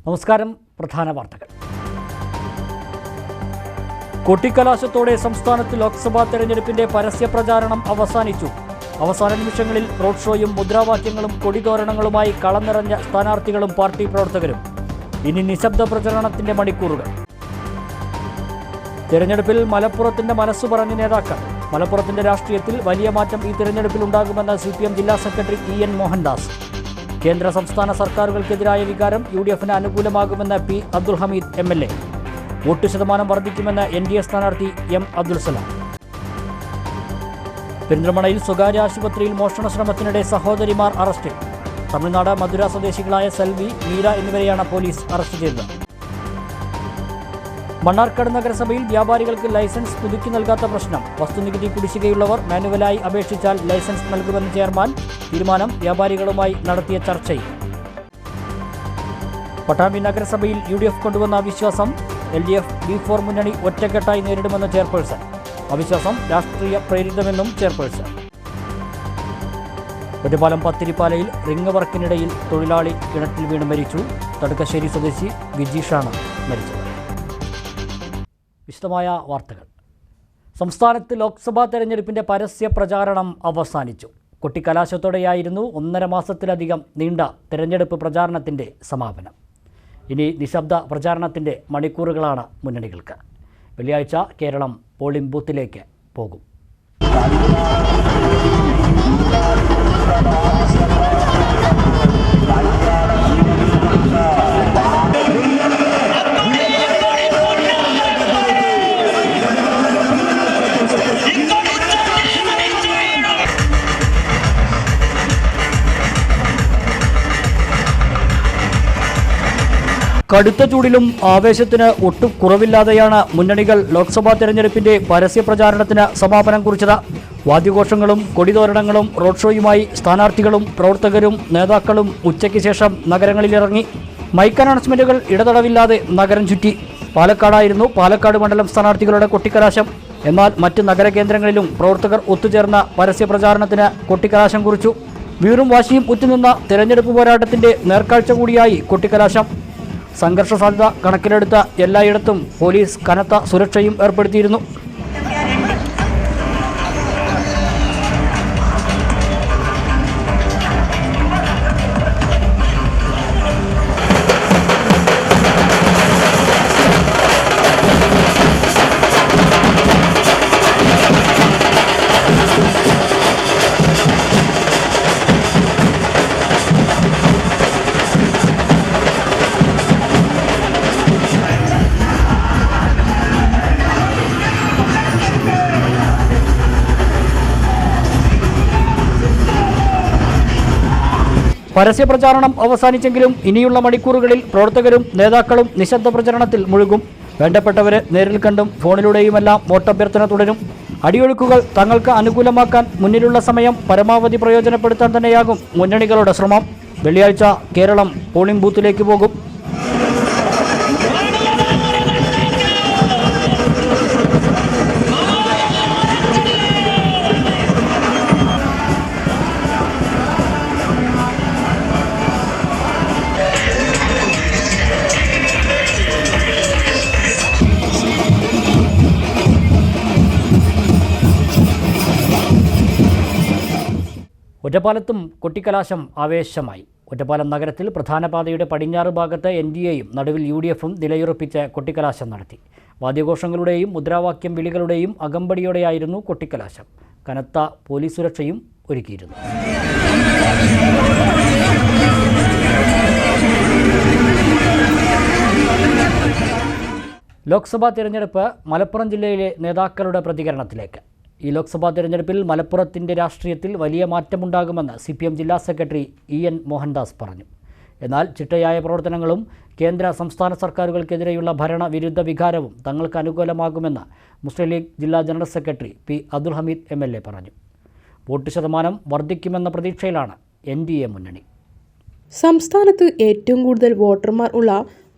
നമസ്കാരം. പ്രധാന വാർത്തകൾ. കൊട്ടിക്കലാശത്തോടെ സംസ്ഥാനത്ത് ലോക്സഭാ തെരഞ്ഞെടുപ്പിന്റെ പരസ്യ പ്രചാരണം അവസാനിച്ചു. അവസാന നിമിഷങ്ങളിൽ റോഡ് ഷോയും മുദ്രാവാക്യങ്ങളും കൊടിതോരണങ്ങളുമായി കളം നിറഞ്ഞ സ്ഥാനാർത്ഥികളും പാർട്ടി പ്രവർത്തകരും. ഇനി നിശബ്ദ പ്രചരണത്തിന്റെ മണിക്കൂറുകൾ. തെരഞ്ഞെടുപ്പിൽ മലപ്പുറത്തിന്റെ മനസ്സു പറഞ്ഞ നേതാക്കൾ. മലപ്പുറത്തിന്റെ രാഷ്ട്രീയത്തിൽ വലിയ മാറ്റം ഈ തെരഞ്ഞെടുപ്പിൽ ഉണ്ടാകുമെന്ന് CPM ജില്ലാ സെക്രട്ടറി EN മോഹൻദാസ്. കേന്ദ്ര സംസ്ഥാന സർക്കാരുകൾക്കെതിരായ വികാരം UDFന് അനുകൂലമാകുമെന്ന് P Abdul Hameed MLA. Vote ശതമാനം വർദ്ധിക്കുമെന്ന് NDA സ്ഥാനാർത്ഥി M അബ്ദുൽ സലാം. പെരിന്തൽമണ്ണയിൽ സ്വകാര്യ ആശുപത്രിയിൽ മോഷണ ശ്രമത്തിനിടെ സഹോദരിമാർ അറസ്റ്റിൽ. തമിഴ്നാട് മധുര സ്വദേശികളായ സെൽവി, മീര എന്നിവരെയാണ് പോലീസ് അറസ്റ്റ് ചെയ്തത്. മണ്ണാർക്കാട് നഗരസഭയിൽ വ്യാപാരികൾക്ക് ലൈസൻസ് പുതുക്കി നൽകാത്ത പ്രശ്നം. വസ്തുനികുതി കുടിശ്ശികയുള്ളവർ മാനുവലായി അപേക്ഷിച്ചാൽ ലൈസൻസ് നൽകുമെന്ന് ചെയർമാൻ. തീരുമാനം വ്യാപാരികളുമായി നടത്തിയ ചർച്ചയിൽ. പട്ടാമ്പി നഗരസഭയിൽ UDF കൊണ്ടുവന്ന അവിശ്വാസം. LDF B4 മുന്നണി ഒറ്റക്കെട്ടായി നേരിടുമെന്ന് ചെയർപേഴ്സൺ. അവിശ്വാസം രാഷ്ട്രീയ പ്രേരിതമെന്നും ചെയർപേഴ്സൺ. ഒറ്റപ്പാലം പത്തിരിപ്പാലയിൽ റിംഗ് വർക്കിനിടയിൽ തൊഴിലാളി കിണറ്റിൽ വീണ് മരിച്ചു. തടുക്കശ്ശേരി സ്വദേശി വിജീഷാണ് മരിച്ചത്. വിശദമായ വാർത്തകൾ. സംസ്ഥാനത്ത് ലോക്സഭാ തെരഞ്ഞെടുപ്പിന്റെ പരസ്യ പ്രചാരണം അവസാനിച്ചു. കൊട്ടിക്കലാശത്തോടെയായിരുന്നു 1.5 മാസത്തിലധികം നീണ്ട തെരഞ്ഞെടുപ്പ് പ്രചാരണത്തിന്റെ സമാപനം. ഇനി നിശബ്ദ പ്രചാരണത്തിന്റെ മണിക്കൂറുകളാണ് മുന്നണികൾക്ക്. വെള്ളിയാഴ്ച കേരളം പോളിംഗ് ബൂത്തിലേക്ക് പോകും. കടുത്ത ചൂടിലും ആവേശത്തിന് ഒട്ടും കുറവില്ലാതെയാണ് മുന്നണികൾ ലോക്സഭാ തെരഞ്ഞെടുപ്പിന്റെ പരസ്യ പ്രചാരണത്തിന് സമാപനം കുറിച്ചത്. വാദ്യഘോഷങ്ങളും കൊടിതോരണങ്ങളും റോഡ് ഷോയുമായി സ്ഥാനാർത്ഥികളും പ്രവർത്തകരും നേതാക്കളും ഉച്ചയ്ക്ക് ശേഷം നഗരങ്ങളിലിറങ്ങി. മൈക്ക് അനൗൺസ്മെന്റുകൾ ഇടതടവില്ലാതെ നഗരം ചുറ്റി. പാലക്കാടായിരുന്നു പാലക്കാട് മണ്ഡലം സ്ഥാനാർത്ഥികളുടെ കൊട്ടിക്കലാശം. എന്നാൽ മറ്റ് നഗരകേന്ദ്രങ്ങളിലും പ്രവർത്തകർ ഒത്തുചേർന്ന പരസ്യ പ്രചാരണത്തിന് കൊട്ടിക്കലാശം കുറിച്ചു. വീറും വാശിയും ഉറ്റുനിന്ന തെരഞ്ഞെടുപ്പ് പോരാട്ടത്തിന്റെ നേർക്കാഴ്ച കൂടിയായി കൊട്ടിക്കലാശം. സംഘർഷ സാധ്യത കണക്കിലെടുത്ത എല്ലായിടത്തും പോലീസ് കനത്ത സുരക്ഷയും ഏർപ്പെടുത്തിയിരുന്നു. പരസ്യ പ്രചാരണം അവസാനിച്ചെങ്കിലും ഇനിയുള്ള മണിക്കൂറുകളിൽ പ്രവർത്തകരും നേതാക്കളും നിശബ്ദ പ്രചരണത്തിൽ മുഴുകും. വേണ്ടപ്പെട്ടവരെ നേരിൽ കണ്ടും ഫോണിലൂടെയുമെല്ലാം വോട്ടഭ്യർത്ഥന തുടരും. അടിയൊഴുക്കുകൾ തങ്ങൾക്ക് അനുകൂലമാക്കാൻ മുന്നിലുള്ള സമയം പരമാവധി പ്രയോജനപ്പെടുത്താൻ തന്നെയാകും മുന്നണികളുടെ ശ്രമം. വെള്ളിയാഴ്ച കേരളം പോളിംഗ് ബൂത്തിലേക്ക് പോകും. ഒറ്റപ്പാലത്തും കൊട്ടിക്കലാശം ആവേശമായി. ഒറ്റപ്പാലം നഗരത്തിൽ പ്രധാന പാതയുടെ പടിഞ്ഞാറ് ഭാഗത്ത് NDAയും നടുവിൽ UDFും നിലയുറപ്പിച്ച് കൊട്ടിക്കലാശം നടത്തി. വാദ്യഘോഷങ്ങളുടെയും മുദ്രാവാക്യം വിളികളുടെയും അകമ്പടിയോടെയായിരുന്നു കൊട്ടിക്കലാശം. കനത്ത പോലീസ് സുരക്ഷയും ഒരുക്കിയിരുന്നു. ലോക്സഭാ തിരഞ്ഞെടുപ്പ് മലപ്പുറം ജില്ലയിലെ നേതാക്കളുടെ പ്രതികരണത്തിലേക്ക്. ഈ ലോക്സഭാ തെരഞ്ഞെടുപ്പിൽ മലപ്പുറത്തിൻ്റെ രാഷ്ട്രീയത്തിൽ വലിയ മാറ്റമുണ്ടാകുമെന്ന് CPM ജില്ലാ സെക്രട്ടറി EN മോഹൻദാസ് പറഞ്ഞു. എന്നാൽ ചിട്ടയായ പ്രവർത്തനങ്ങളും കേന്ദ്ര സംസ്ഥാന സർക്കാരുകൾക്കെതിരെയുള്ള ഭരണവിരുദ്ധ വികാരവും തങ്ങൾക്ക് അനുകൂലമാകുമെന്ന് മുസ്ലിം ലീഗ് ജില്ലാ general secretary P Abdul Hameed MLA പറഞ്ഞു. വോട്ട് ശതമാനം വർദ്ധിക്കുമെന്ന പ്രതീക്ഷയിലാണ് NDA മുന്നണി. സംസ്ഥാനത്ത് ഏറ്റവും കൂടുതൽ വോട്ടർമാർ ഉള്ള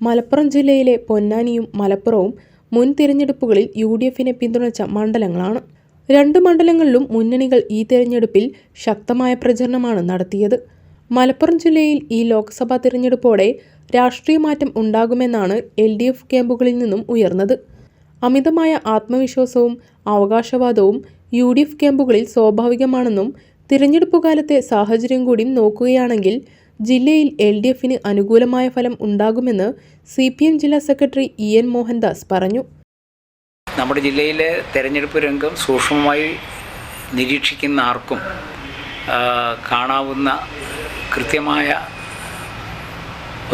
മലപ്പുറം ജില്ലയിലെ പൊന്നാനിയും മലപ്പുറവും മുൻ തിരഞ്ഞെടുപ്പുകളിൽ UDFനെ പിന്തുണച്ച മണ്ഡലങ്ങളാണ്. 2 മണ്ഡലങ്ങളിലും മുന്നണികൾ ഈ തെരഞ്ഞെടുപ്പിൽ ശക്തമായ പ്രചരണമാണ് നടത്തിയത്. മലപ്പുറം ജില്ലയിൽ ഈ ലോക്സഭാ തിരഞ്ഞെടുപ്പോടെ രാഷ്ട്രീയ മാറ്റം ഉണ്ടാകുമെന്നാണ് LDF ക്യാമ്പുകളിൽ നിന്നും ഉയർന്നത്. അമിതമായ ആത്മവിശ്വാസവും അവകാശവാദവും UDF ക്യാമ്പുകളിൽ സ്വാഭാവികമാണെന്നും തിരഞ്ഞെടുപ്പ് കാലത്തെ സാഹചര്യം കൂടി നോക്കുകയാണെങ്കിൽ ജില്ലയിൽ LDFന് അനുകൂലമായ ഫലം ഉണ്ടാകുമെന്ന് CPM ജില്ലാ സെക്രട്ടറി EN മോഹൻദാസ് പറഞ്ഞു. നമ്മുടെ ജില്ലയിലെ തെരഞ്ഞെടുപ്പ് രംഗം സൂക്ഷ്മമായി നിരീക്ഷിക്കുന്ന ആർക്കും കാണാവുന്ന കൃത്യമായ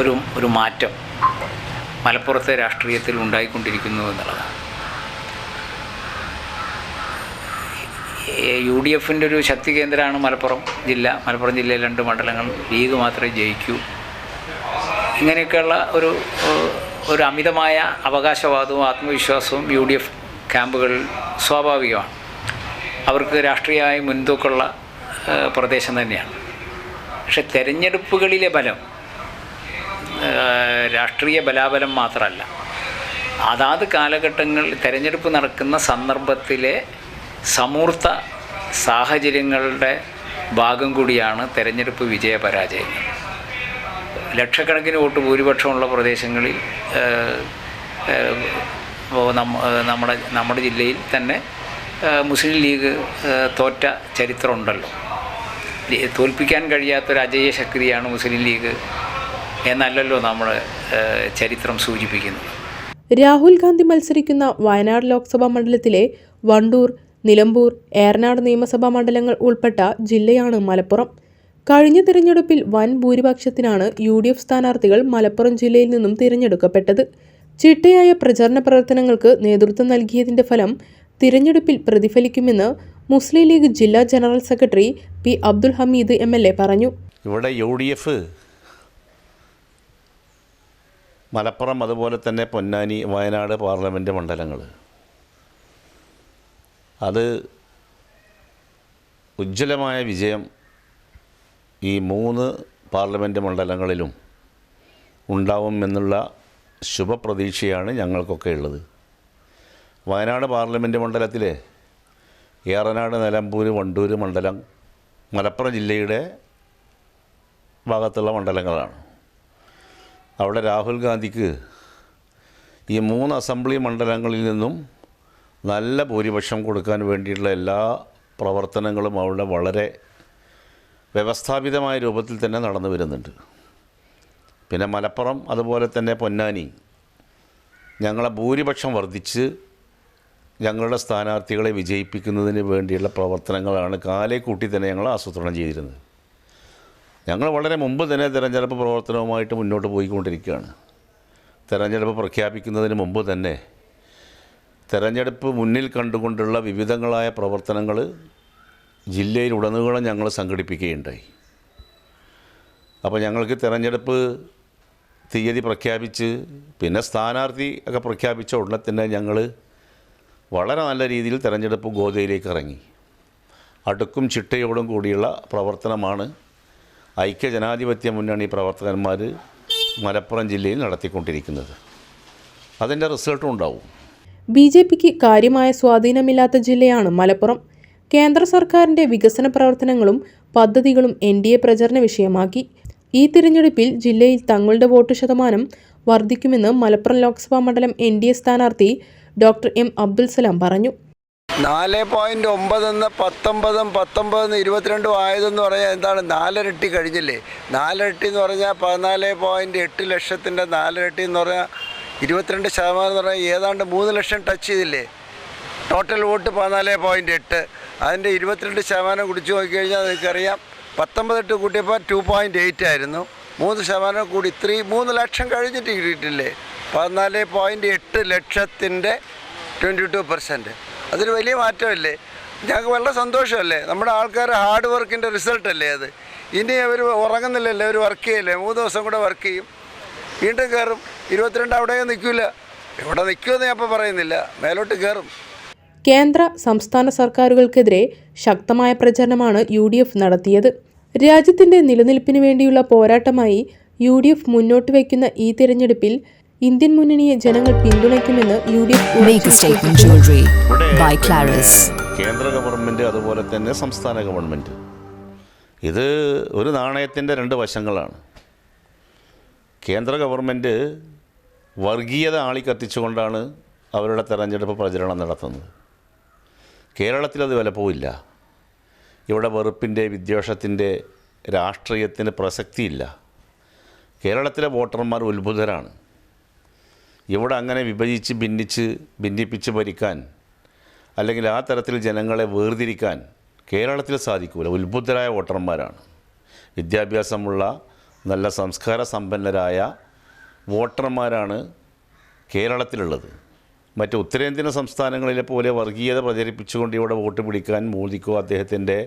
ഒരു മാറ്റം മലപ്പുറത്തെ രാഷ്ട്രീയത്തിൽ ഉണ്ടായിക്കൊണ്ടിരിക്കുന്നു എന്നുള്ളതാണ്. UDFൻ്റെ ഒരു ശക്തി കേന്ദ്രമാണ് മലപ്പുറം ജില്ല. മലപ്പുറം ജില്ലയിൽ 2 മണ്ഡലങ്ങൾ ലീഗ് മാത്രമേ ജയിക്കൂ. ഇങ്ങനെയൊക്കെയുള്ള ഒരു അമിതമായ അവകാശവാദവും ആത്മവിശ്വാസവും UDF ക്യാമ്പുകളിൽ സ്വാഭാവികമാണ്. അവർക്ക് രാഷ്ട്രീയമായി മുൻതൂക്കമുള്ള പ്രദേശം തന്നെയാണ്. പക്ഷെ തെരഞ്ഞെടുപ്പുകളിലെ ബലം രാഷ്ട്രീയ ബലാബലം മാത്രമല്ല, അതാത് കാലഘട്ടങ്ങളിൽ തെരഞ്ഞെടുപ്പ് നടക്കുന്ന സന്ദർഭത്തിലെ സമൂർത്ത സാഹചര്യങ്ങളുടെ ഭാഗം കൂടിയാണ് തെരഞ്ഞെടുപ്പ് വിജയപരാജയങ്ങൾ. ലക്ഷക്കണക്കിന് വോട്ട് ഭൂരിപക്ഷമുള്ള പ്രദേശങ്ങളിൽ നമ്മുടെ ജില്ലയിൽ തന്നെ മുസ്ലിം ലീഗ് തോറ്റ ചരിത്രമുണ്ടല്ലോ. തോൽപ്പിക്കാൻ കഴിയാത്തൊരു അജയ്യ ശക്തിയാണ് മുസ്ലിം ലീഗ് എന്നല്ലല്ലോ നമ്മുടെ ചരിത്രം സൂചിപ്പിക്കുന്നത്. രാഹുൽ ഗാന്ധി മത്സരിക്കുന്ന വയനാട് ലോക്സഭാ മണ്ഡലത്തിലെ വണ്ടൂർ, നിലമ്പൂർ, ഏറനാട് നിയമസഭാ മണ്ഡലങ്ങൾ ഉൾപ്പെട്ട ജില്ലയാണ് മലപ്പുറം. കഴിഞ്ഞ തിരഞ്ഞെടുപ്പിൽ വൻ ഭൂരിപക്ഷത്തിനാണ് UDF സ്ഥാനാർത്ഥികൾ മലപ്പുറം ജില്ലയിൽ നിന്നും തിരഞ്ഞെടുക്കപ്പെട്ടത്. ചിട്ടയായ പ്രചാരണ പ്രവർത്തനങ്ങൾക്ക് നേതൃത്വം നൽകിയതിന്റെ ഫലം തിരഞ്ഞെടുപ്പിൽ പ്രതിഫലിക്കുമെന്ന് മുസ്ലിം ലീഗ് ജില്ലാ general secretary P. Abdul Hameed MLA പറഞ്ഞു. ഇവിടെ UDF മലപ്പുറം, അതുപോലെ തന്നെ പൊന്നാനി, വയനാട് പാർലമെൻറ്റ് മണ്ഡലങ്ങൾ, അത് ഉജ്ജ്വലമായ വിജയം ഈ 3 പാർലമെൻറ്റ് മണ്ഡലങ്ങളിലും ഉണ്ടാവുമെന്നുള്ള ശുഭപ്രതീക്ഷയാണ് ഞങ്ങൾക്കൊക്കെ ഉള്ളത്. വയനാട് പാർലമെൻറ്റ് മണ്ഡലത്തിലെ ഏറനാട്, നിലമ്പൂർ, വണ്ടൂർ മണ്ഡലം മലപ്പുറം ജില്ലയുടെ ഭാഗത്തുള്ള മണ്ഡലങ്ങളാണ്. അവിടെ രാഹുൽ ഗാന്ധിക്ക് ഈ 3 അസംബ്ലി മണ്ഡലങ്ങളിൽ നിന്നും നല്ല ഭൂരിപക്ഷം കൊടുക്കാൻ വേണ്ടിയിട്ടുള്ള എല്ലാ പ്രവർത്തനങ്ങളും അവിടെ വളരെ വ്യവസ്ഥാപിതമായ രൂപത്തിൽ തന്നെ നടന്നു വരുന്നുണ്ട്. പിന്നെ മലപ്പുറം, അതുപോലെ തന്നെ പൊന്നാനി, ഞങ്ങളെ ഭൂരിപക്ഷം വർദ്ധിച്ച് ഞങ്ങളുടെ സ്ഥാനാർത്ഥികളെ വിജയിപ്പിക്കുന്നതിന് വേണ്ടിയുള്ള പ്രവർത്തനങ്ങളാണ് കാലേ കൂട്ടി തന്നെ ഞങ്ങൾ ആസൂത്രണം ചെയ്തിരുന്നത്. ഞങ്ങൾ വളരെ മുമ്പ് തന്നെ തിരഞ്ഞെടുപ്പ് പ്രവർത്തനവുമായിട്ട് മുന്നോട്ട് പോയിക്കൊണ്ടിരിക്കുകയാണ്. തിരഞ്ഞെടുപ്പ് പ്രഖ്യാപിക്കുന്നതിന് മുമ്പ് തന്നെ തിരഞ്ഞെടുപ്പ് മുന്നിൽ കണ്ടുകൊണ്ടുള്ള വിവിധങ്ങളായ പ്രവർത്തനങ്ങൾ ജില്ലയിലുടനീളം ഞങ്ങൾ സംഘടിപ്പിക്കുകയുണ്ടായി. അപ്പോൾ ഞങ്ങൾക്ക് തിരഞ്ഞെടുപ്പ് തീയതി പ്രഖ്യാപിച്ച് പിന്നെ സ്ഥാനാർത്ഥി ഒക്കെ പ്രഖ്യാപിച്ച ഉടനെ തന്നെ ഞങ്ങൾ വളരെ നല്ല രീതിയിൽ തിരഞ്ഞെടുപ്പ് ഗോതയിലേക്ക് ഇറങ്ങി. അടുക്കും ചിട്ടയോടും കൂടിയുള്ള പ്രവർത്തനമാണ് ഐക്യജനാധിപത്യ മുന്നണി പ്രവർത്തകന്മാർ മലപ്പുറം ജില്ലയിൽ നടത്തിക്കൊണ്ടിരിക്കുന്നത്. അതിൻ്റെ റിസൾട്ടും ഉണ്ടാവും. BJPക്ക് കാര്യമായ സ്വാധീനമില്ലാത്ത ജില്ലയാണ് മലപ്പുറം. കേന്ദ്ര സർക്കാരിന്റെ വികസന പ്രവർത്തനങ്ങളും പദ്ധതികളും NDA പ്രചരണ വിഷയമാക്കി. ഈ തിരഞ്ഞെടുപ്പിൽ ജില്ലയിൽ തങ്ങളുടെ വോട്ട് ശതമാനം വർദ്ധിക്കുമെന്ന് മലപ്പുറം ലോക്സഭാ മണ്ഡലം NDA സ്ഥാനാർത്ഥി ഡോക്ടർ M. അബ്ദുൽ സലാം പറഞ്ഞു. 4.9 19 19 22 ആയതെന്ന് പറഞ്ഞാൽ എന്താണ്? 4 ഇരട്ടി കഴിഞ്ഞില്ലേ? 4 ഇരട്ടി എന്ന് പറഞ്ഞാൽ 14.8 ലക്ഷത്തിൻ്റെ 4 ഇരട്ടി എന്ന് പറഞ്ഞാൽ 22% എന്ന് പറഞ്ഞാൽ ഏതാണ്ട് 3 ലക്ഷം ടച്ച് ചെയ്തില്ലേ? ടോട്ടൽ വോട്ട് 14.8, അതിൻ്റെ 22% കുടിച്ചു നോക്കിക്കഴിഞ്ഞാൽ നിങ്ങൾക്കറിയാം 19 കൂട്ടിയപ്പോൾ 2.8 ആയിരുന്നു. 3% കൂടി 3 ലക്ഷം കഴിഞ്ഞിട്ട് കിട്ടിയിട്ടില്ലേ? 14.8 ലക്ഷത്തിൻ്റെ 22%. അതൊരു വലിയ മാറ്റമല്ലേ? ഞങ്ങൾക്ക് വളരെ സന്തോഷമല്ലേ? നമ്മുടെ ആൾക്കാർ ഹാർഡ് വർക്കിൻ്റെ റിസൾട്ടല്ലേ അത്? ഇനി അവർ ഉറങ്ങുന്നില്ലല്ലോ, അവർ വർക്ക് ചെയ്യല്ലേ? 3 ദിവസം കൂടെ വർക്ക് ചെയ്യും, വീണ്ടും കയറും. 22 അവിടെ നിൽക്കില്ല. എവിടെ നിൽക്കുമെന്ന് ഞാൻ ഇപ്പോൾ പറയുന്നില്ല, മേലോട്ട് കയറും. കേന്ദ്ര സംസ്ഥാന സർക്കാരുകൾക്കെതിരെ ശക്തമായ പ്രചരണമാണ് UDF നടത്തിയത്. രാജ്യത്തിന്റെ നിലനിൽപ്പിന് വേണ്ടിയുള്ള പോരാട്ടമായി UDF മുന്നോട്ട് വയ്ക്കുന്ന ഈ തിരഞ്ഞെടുപ്പിൽ ഇന്ത്യൻ മുന്നണിയെ ജനങ്ങൾ പിന്തുണയ്ക്കുമെന്ന് UDF കേന്ദ്ര ഗവൺമെൻറ്, അതുപോലെ തന്നെ സംസ്ഥാന ഗവൺമെൻറ് ഇത് ഒരു നാണയത്തിൻ്റെ രണ്ട് വശങ്ങളാണ്. കേന്ദ്ര ഗവൺമെൻറ് വർഗീയത ആളിക്കത്തിച്ചുകൊണ്ടാണ് അവരുടെ തെരഞ്ഞെടുപ്പ് പ്രചരണം നടത്തുന്നത്. കേരളത്തിലത് വിലപ്പോവില്ല. ഇവിടെ വെറുപ്പിൻ്റെ, വിദ്വേഷത്തിൻ്റെ, രാഷ്ട്രീയത്തിന് പ്രസക്തിയില്ല. കേരളത്തിലെ വോട്ടർമാർ ഉത്ഭുതരാണ്. ഇവിടെ അങ്ങനെ വിഭജിച്ച് ഭിന്നിപ്പിച്ച് ഭരിക്കാൻ, അല്ലെങ്കിൽ ആ തരത്തിൽ ജനങ്ങളെ വേർതിരിക്കാൻ കേരളത്തിൽ സാധിക്കില്ല. ഉത്ബുദ്ധരായ വോട്ടർമാരാണ്. വിദ്യാഭ്യാസമുള്ള നല്ല സംസ്കാര സമ്പന്നരായ വോട്ടർമാരാണ് കേരളത്തിലുള്ളത്. മറ്റ് ഉത്തരേന്ത്യൻ സംസ്ഥാനങ്ങളിലെ പോലെ വർഗീയത പ്രചരിപ്പിച്ചുകൊണ്ട് ഇവിടെ വോട്ട് പിടിക്കാൻ മോദിക്കോ അദ്ദേഹത്തിൻ്റെ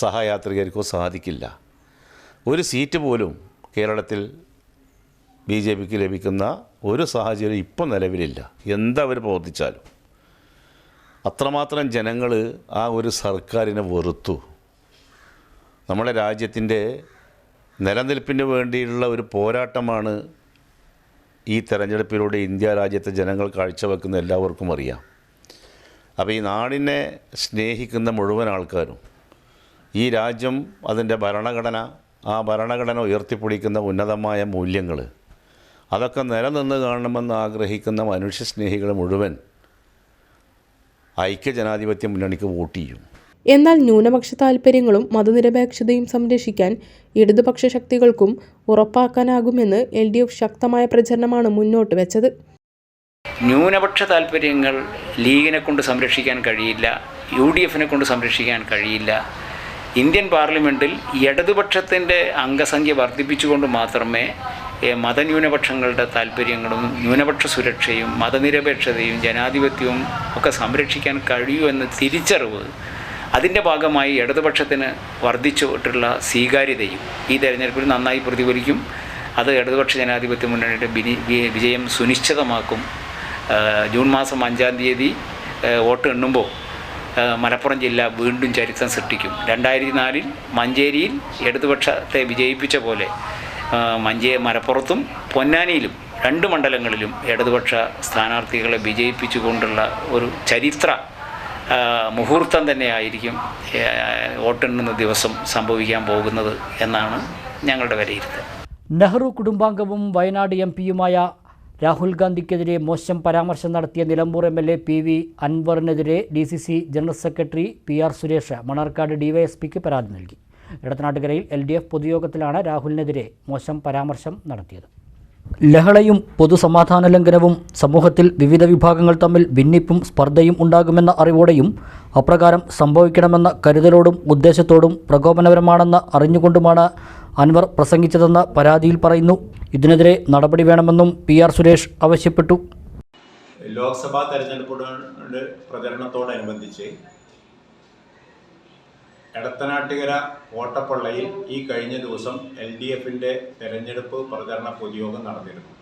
സഹയാത്രികർക്കോ സാധിക്കില്ല. ഒരു സീറ്റ് പോലും കേരളത്തിൽ BJPക്ക് ലഭിക്കുന്ന ഒരു സാഹചര്യം ഇപ്പോൾ നിലവിലില്ല. എന്തവർ പ്രവർത്തിച്ചാലും അത്രമാത്രം ജനങ്ങൾ ആ ഒരു സർക്കാരിനെ വെറുത്തു. നമ്മുടെ രാജ്യത്തിൻ്റെ നിലനിൽപ്പിന് വേണ്ടിയുള്ള ഒരു പോരാട്ടമാണ് ഈ തെരഞ്ഞെടുപ്പിലൂടെ ഇന്ത്യ രാജ്യത്തെ ജനങ്ങൾ കാഴ്ചവെക്കുന്ന എല്ലാവർക്കും അറിയാം. അപ്പോൾ ഈ നാടിനെ സ്നേഹിക്കുന്ന മുഴുവൻ ആൾക്കാരും, ഈ രാജ്യം, അതിൻ്റെ ഭരണഘടന, ആ ഭരണഘടന ഉയർത്തിപ്പിടിക്കുന്ന ഉന്നതമായ മൂല്യങ്ങൾ, അതൊക്കെ നിലനിന്ന് കാണണമെന്ന് ആഗ്രഹിക്കുന്ന മനുഷ്യസ്നേഹികൾ മുഴുവൻ ഐക്യജനാധിപത്യ മുന്നണിക്ക് വോട്ട് ചെയ്യും. എന്നാൽ ന്യൂനപക്ഷ താൽപ്പര്യങ്ങളും മതനിരപേക്ഷതയും സംരക്ഷിക്കാൻ ഇടതുപക്ഷ ശക്തികൾക്കും ഉറപ്പാക്കാനാകുമെന്ന് LDF ശക്തമായ പ്രചരണമാണ് മുന്നോട്ട് വെച്ചത്. ന്യൂനപക്ഷ താൽപ്പര്യങ്ങൾ ലീഗിനെ കൊണ്ട് സംരക്ഷിക്കാൻ കഴിയില്ല, UDFനെ കൊണ്ട് സംരക്ഷിക്കാൻ കഴിയില്ല. ഇന്ത്യൻ പാർലമെൻറ്റിൽ ഇടതുപക്ഷത്തിൻ്റെ അംഗസംഖ്യ വർദ്ധിപ്പിച്ചുകൊണ്ട് മാത്രമേ മതന്യൂനപക്ഷങ്ങളുടെ താൽപ്പര്യങ്ങളും ന്യൂനപക്ഷ സുരക്ഷയും മതനിരപേക്ഷതയും ജനാധിപത്യവും ഒക്കെ സംരക്ഷിക്കാൻ കഴിയൂ എന്ന തിരിച്ചറിവ്, അതിൻ്റെ ഭാഗമായി ഇടതുപക്ഷത്തിന് വർദ്ധിച്ചിട്ടുള്ള സ്വീകാര്യതയും ഈ തെരഞ്ഞെടുപ്പിൽ നന്നായി പ്രതിഫലിക്കും. അത് ഇടതുപക്ഷ ജനാധിപത്യ മുന്നണിയുടെ വിജയം സുനിശ്ചിതമാക്കും. ജൂൺ മാസം 5-ാം തീയതി വോട്ട് എണ്ണുമ്പോൾ മലപ്പുറം ജില്ല വീണ്ടും ചരിത്രം സൃഷ്ടിക്കും. 2004 മഞ്ചേരിയിൽ ഇടതുപക്ഷത്തെ വിജയിപ്പിച്ച പോലെ മലപ്പുറത്തും പൊന്നാനിയിലും 2 മണ്ഡലങ്ങളിലും ഇടതുപക്ഷ സ്ഥാനാർത്ഥികളെ വിജയിപ്പിച്ചുകൊണ്ടുള്ള ഒരു ചരിത്ര മുഹൂർത്തം തന്നെയായിരിക്കും വോട്ടെണ്ണുന്ന ദിവസം സംഭവിക്കാൻ പോകുന്നത് എന്നാണ് ഞങ്ങളുടെ വിലയിരുത്തൽ. നെഹ്റു കുടുംബാംഗവും വയനാട് MP-യുമായ രാഹുൽ ഗാന്ധിക്കെതിരെ മോശം പരാമർശം നടത്തിയ നിലമ്പൂർ MLA PV അൻവറിനെതിരെ DCC general secretary PR Suresh Manarkad DYSPക്ക് പരാതി നൽകി. ഇടത്തനാട്ടുകരയിൽ LDF പൊതുയോഗത്തിലാണ് രാഹുലിനെതിരെ മോശം പരാമർശം നടത്തിയത്. ലഹളയും പൊതുസമാധാന ലംഘനവും സമൂഹത്തിൽ വിവിധ വിഭാഗങ്ങൾ തമ്മിൽ ഭിന്നിപ്പും സ്പർദ്ധയും ഉണ്ടാകുമെന്ന അറിവോടെയും അപ്രകാരം സംഭവിക്കണമെന്ന കരുതലോടും ഉദ്ദേശത്തോടും പ്രകോപനപരമാണെന്ന് അറിഞ്ഞുകൊണ്ടുമാണ് അൻവർ പ്രസംഗിച്ചതെന്ന് പരാതിയിൽ പറയുന്നു. ഇതിനെതിരെ നടപടി വേണമെന്നും PR സുരേഷ് ആവശ്യപ്പെട്ടു. ലോക്സഭാ തെരഞ്ഞെടുപ്പുകളുടെ പ്രചരണത്തോടനുബന്ധിച്ച് എടത്തനാട്ടുകര കോട്ടപ്പള്ളയിൽ ഈ കഴിഞ്ഞ ദിവസം LDFൻ്റെ തെരഞ്ഞെടുപ്പ് പ്രചരണ പൊതുയോഗം നടന്നിരുന്നു.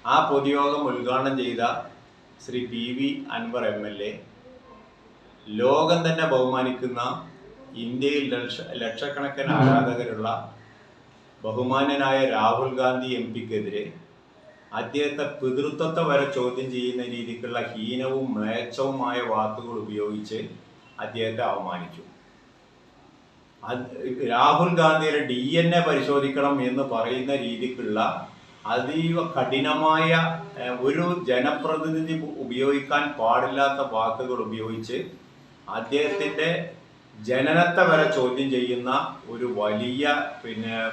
ആ പൊതുയോഗം ഉദ്ഘാടനം ചെയ്ത ശ്രീ PV അൻവർ MLA ലോകം തന്നെ ബഹുമാനിക്കുന്ന, ഇന്ത്യയിൽ ലക്ഷക്കണക്കിന് ആരാധകരുള്ള ബഹുമാന്യനായ രാഹുൽ ഗാന്ധി MP-ക്കെതിരെ അദ്ദേഹത്തെ പിതൃത്വത്തെ വരെ ചോദ്യം ചെയ്യുന്ന രീതിക്കുള്ള ഹീനവും മ്ലേച്ഛവുമായ വാക്കുകൾ ഉപയോഗിച്ച് അദ്ദേഹത്തെ അവമാനിച്ചു. രാഹുൽ ഗാന്ധിയുടെ DNA പരിശോധിക്കണം എന്ന് പറയുന്ന രീതിക്കുള്ള അതീവ കഠിനമായ, ഒരു ജനപ്രതിനിധി ഉപയോഗിക്കാൻ പാടില്ലാത്ത വാക്കുകൾ ഉപയോഗിച്ച് അദ്ദേഹത്തിൻ്റെ ജനനത്തെ വരെ ചോദ്യം ചെയ്യുന്ന ഒരു വലിയ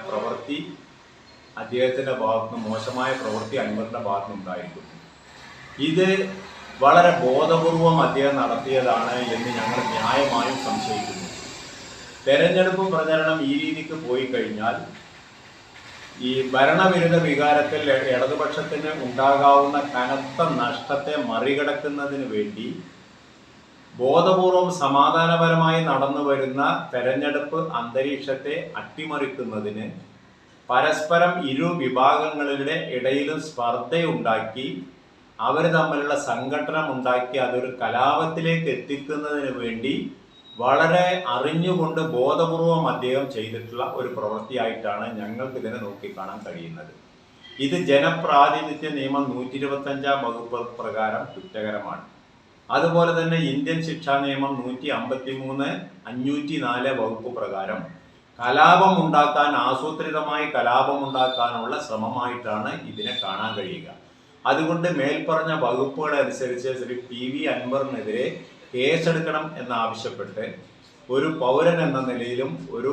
പ്രവൃത്തി അദ്ദേഹത്തിൻ്റെ ഭാഗത്തുനിന്ന്, മോശമായ പ്രവൃത്തി അൻവറിൻ്റെ ഭാഗത്തുനിന്ന് ഉണ്ടായിരിക്കുന്നു. ഇത് വളരെ ബോധപൂർവം അദ്ദേഹം നടത്തിയതാണ് എന്ന് ഞങ്ങൾ ന്യായമായും സംശയിക്കുന്നു. തെരഞ്ഞെടുപ്പ് പ്രചരണം ഈ രീതിക്ക് പോയി കഴിഞ്ഞാൽ ഈ ഭരണവിരുദ്ധ വികാരത്തിൽ ഇടതുപക്ഷത്തിന് ഉണ്ടാകാവുന്ന കനത്ത നഷ്ടത്തെ മറികടക്കുന്നതിന് വേണ്ടി ബോധപൂർവം സമാധാനപരമായി നടന്നു വരുന്ന തെരഞ്ഞെടുപ്പ് അന്തരീക്ഷത്തെ അട്ടിമറിക്കുന്നതിന് പരസ്പരം ഇരു വിഭാഗങ്ങളുടെ ഇടയിലും സ്പർദ്ധയുണ്ടാക്കി അവർ തമ്മിലുള്ള സംഘടനം ഉണ്ടാക്കി അതൊരു കലാപത്തിലേക്ക് എത്തിക്കുന്നതിന് വേണ്ടി വളരെ അറിഞ്ഞുകൊണ്ട് ബോധപൂർവം അദ്ദേഹം ചെയ്തിട്ടുള്ള ഒരു പ്രവൃത്തിയായിട്ടാണ് ഞങ്ങൾക്ക് ഇതിനെ നോക്കിക്കാണാൻ കഴിയുന്നത്. ഇത് ജനപ്രാതിനിധ്യ നിയമം 125-ാം വകുപ്പ് പ്രകാരം കുറ്റകരമാണ്. അതുപോലെ തന്നെ ഇന്ത്യൻ ശിക്ഷാ നിയമം 153, 504 വകുപ്പ് പ്രകാരം കലാപമുണ്ടാക്കാൻ, ആസൂത്രിതമായി കലാപമുണ്ടാക്കാനുള്ള ശ്രമമായിട്ടാണ് ഇതിനെ കാണാൻ കഴിയുക. അതുകൊണ്ട് മേൽപ്പറഞ്ഞ വകുപ്പുകളനുസരിച്ച് ശ്രീ PV അൻവറിനെതിരെ കേസെടുക്കണം എന്നാവശ്യപ്പെട്ട് ഒരു പൗരൻ എന്ന നിലയിലും ഒരു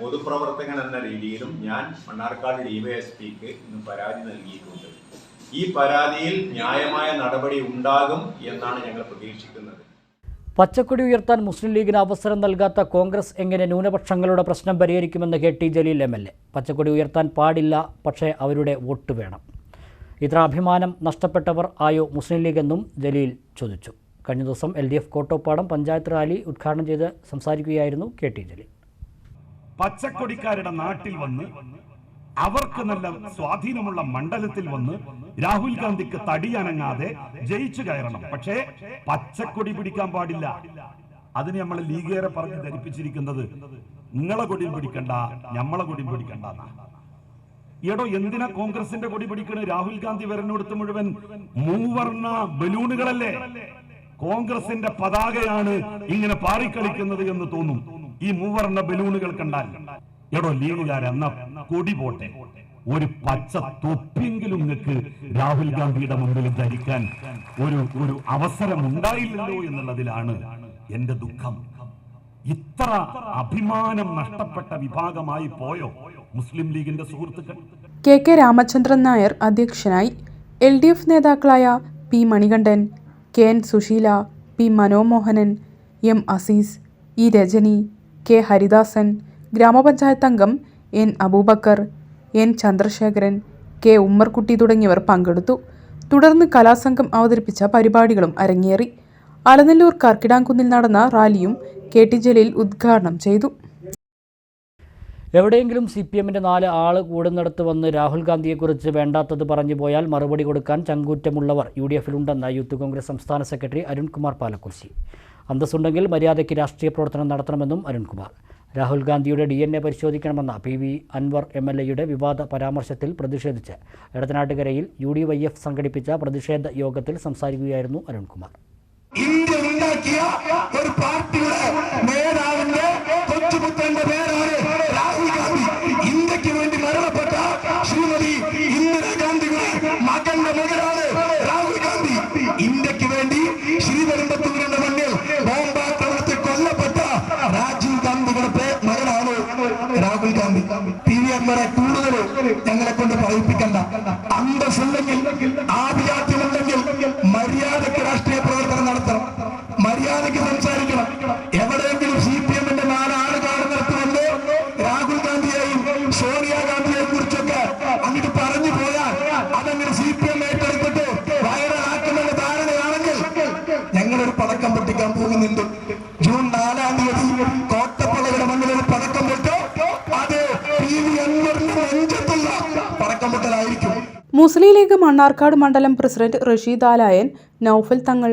പൊതുപ്രവർത്തകൻ എന്ന രീതിയിലും ഞാൻ മണ്ണാർക്കാട് DYSPക്ക് ഇന്ന് പരാതി നൽകിയിട്ടുണ്ട്. ഈ പരാതിയിൽ ന്യായമായ നടപടി ഉണ്ടാകും എന്നാണ് ഞങ്ങൾ പ്രതീക്ഷിക്കുന്നത്. പച്ചക്കൊടി ഉയർത്താൻ മുസ്ലിം ലീഗിന് അവസരം നൽകാത്ത കോൺഗ്രസ് എങ്ങനെ ന്യൂനപക്ഷങ്ങളുടെ പ്രശ്നം പരിഹരിക്കുമെന്ന് KT ജലീൽ MLA. പച്ചക്കൊടി ഉയർത്താൻ പാടില്ല, പക്ഷേ അവരുടെ വോട്ട് വേണം. ഇത്ര അഭിമാനം നഷ്ടപ്പെട്ടവർ ആയോ മുസ്ലിം ലീഗ് എന്നും ജലീൽ ചോദിച്ചു. കഴിഞ്ഞ ദിവസം LDF കോട്ടോപ്പാടം പഞ്ചായത്ത് റാലി ഉദ്ഘാടനം ചെയ്ത് സംസാരിക്കുകയായിരുന്നു KT ജലീൽ. പച്ചക്കൊടിക്കാരുടെ നാട്ടിൽ വന്ന് അവർക്ക് നല്ല സ്വാധീനമുള്ള മണ്ഡലത്തിൽ വന്ന് രാഹുൽ ഗാന്ധിക്ക് തടിയനങ്ങാതെ ജയിച്ചു കയറണം. പക്ഷേ പച്ചക്കൊടി പിടിക്കാൻ പാടില്ല. അതിന് നമ്മൾ ലീഗേറെ പറഞ്ഞ് ധരിപ്പിച്ചിരിക്കുന്നത് നിങ്ങളെ കൊടിയും പിടിക്കണ്ട, ഞമ്മളെ കൊടിയും പിടിക്കണ്ട. എടോ, എന്തിനാ കോൺഗ്രസിന്റെ കൊടി പിടിക്കണ? രാഹുൽ ഗാന്ധി വരനോടുത്ത് മുഴുവൻ മൂവർണ്ണ ബലൂണുകളല്ലേ? കോൺഗ്രസിന്റെ പതാകയാണ് ഇങ്ങനെ പാറിക്കളിക്കുന്നത് എന്ന് തോന്നും ഈ മൂവർണ്ണ ബലൂണുകൾ കണ്ടാൽ. എടോ ലീഗുകാരെന്ന കൊടി പോട്ടെ, ഒരു പച്ച തൊപ്പിയെങ്കിലും നിങ്ങൾക്ക് രാഹുൽ ഗാന്ധിയുടെ മുമ്പിൽ ധരിക്കാൻ ഒരു അവസരം ഉണ്ടായില്ലല്ലോ എന്നുള്ളതിലാണ് എന്റെ ദുഃഖം. ഇത്ര അഭിമാനം നഷ്ടപ്പെട്ട വിഭാഗമായി പോയോ മുസ്ലിം ലീഗിന്റെ സുഹൃത്തുക്കൾ? KK രാമചന്ദ്രൻ നായർ അധ്യക്ഷനായി. LDF നേതാക്കളായ P Manikandan, KN Susheela, P Manomohanan, M Azeez, E Rajani, K Haridasan, ഗ്രാമപഞ്ചായത്ത് അംഗം N Abubakar, N Chandrasekharan, K Ummerkutty തുടങ്ങിയവർ പങ്കെടുത്തു. തുടർന്ന് കലാസംഘം അവതരിപ്പിച്ച പരിപാടികളും അരങ്ങേറി. അലനല്ലൂർ കർക്കിടാംകുന്നിൽ നടന്ന റാലിയും KT ജലീൽ ഉദ്ഘാടനം ചെയ്തു. എവിടെയെങ്കിലും CPMന്റെ 4 ആൾ കൂടുന്നിടത്ത് വന്ന് രാഹുൽ ഗാന്ധിയെക്കുറിച്ച് വേണ്ടാത്തത് പറഞ്ഞു പോയാൽ മറുപടി കൊടുക്കാൻ ചങ്കൂറ്റമുള്ളവർ UDFിലുണ്ടെന്ന് യൂത്ത് കോൺഗ്രസ് സംസ്ഥാന സെക്രട്ടറി അരുൺകുമാർ പാലക്കുറിശി. അന്തസ്സുണ്ടെങ്കിൽ മര്യാദയ്ക്ക് രാഷ്ട്രീയ പ്രവർത്തനം നടത്തണമെന്നും അരുൺകുമാർ. രാഹുൽ ഗാന്ധിയുടെ DNA പരിശോധിക്കണമെന്ന PV അൻവർ MLAയുടെ വിവാദ പരാമർശത്തിൽ പ്രതിഷേധിച്ച് എടത്തനാട്ടുകരയിൽ UDYF സംഘടിപ്പിച്ച പ്രതിഷേധ യോഗത്തിൽ സംസാരിക്കുകയായിരുന്നു അരുൺകുമാർ. ഇന്ത്യ ഉണ്ടാക്കിയ ഒരു പാർട്ടിയുടെ നേതാവിന്റെ കൊച്ചുപുത്രന്റെ പേരാണ് രാഹുൽ ഗാന്ധി. ഇന്ത്യക്ക് വേണ്ടി മരണപ്പെട്ട ശ്രീമതി ഇന്ദിരാഗാന്ധിയുടെ മകന്റെ മകനാണ് രാഹുൽ ഗാന്ധി. ഇന്ത്യക്ക് വേണ്ടി ശ്രീപെരുമ്പത്തൂരിന്റെ മണ്ണിൽ ബോംബാക്രമണത്തിൽ കൊല്ലപ്പെട്ട രാജീവ് ഗാന്ധിയുടെ മകനാണ് രാഹുൽ ഗാന്ധി. PV അൻവറെ കൂടുതൽ ഞങ്ങളെ കൊണ്ട് പറയിപ്പിക്കണ്ട. അന്തസ്സുണ്ടെങ്കിൽ, ആഭിജാത്യമുണ്ടെങ്കിൽ മര്യാദയ്ക്ക് രാഷ്ട്രീയ പ്രവർത്തനം നടത്തണം, മര്യാദയ്ക്ക് സംസാരിക്കണം. എവിടെയെങ്കിലും CPMന്റെ 4 ആൾ കാണുന്നിടത്ത് വന്ന് രാഹുൽ ഗാന്ധിയെയും സോണിയാഗാന്ധിയെയും കുറിച്ചൊക്കെ അങ്ങോട്ട് പറഞ്ഞു പോയാൽ അതങ്ങനെ CPM ഏറ്റെടുത്തിട്ട് വൈറലാക്കുമെന്ന ധാരണയാണെങ്കിൽ ഞങ്ങളൊരു പടക്കം പൊട്ടിക്കാൻ പോകുന്നുണ്ട്. ജൂൺ 4-ാം തീയതി കോട്ടപ്പള്ളയുടെ മണ്ണിൽ ഒരു പടക്കം പൊട്ടോ, അത് PV അൻവറിന്റെ നെഞ്ചത്തുള്ള പടക്കം പൊട്ടലായിരിക്കും. മുസ്ലിം ലീഗ് മണ്ണാർക്കാട് മണ്ഡലം പ്രസിഡന്റ് റഷീദ് ആലായൻ, നൌഫൽ തങ്ങൾ,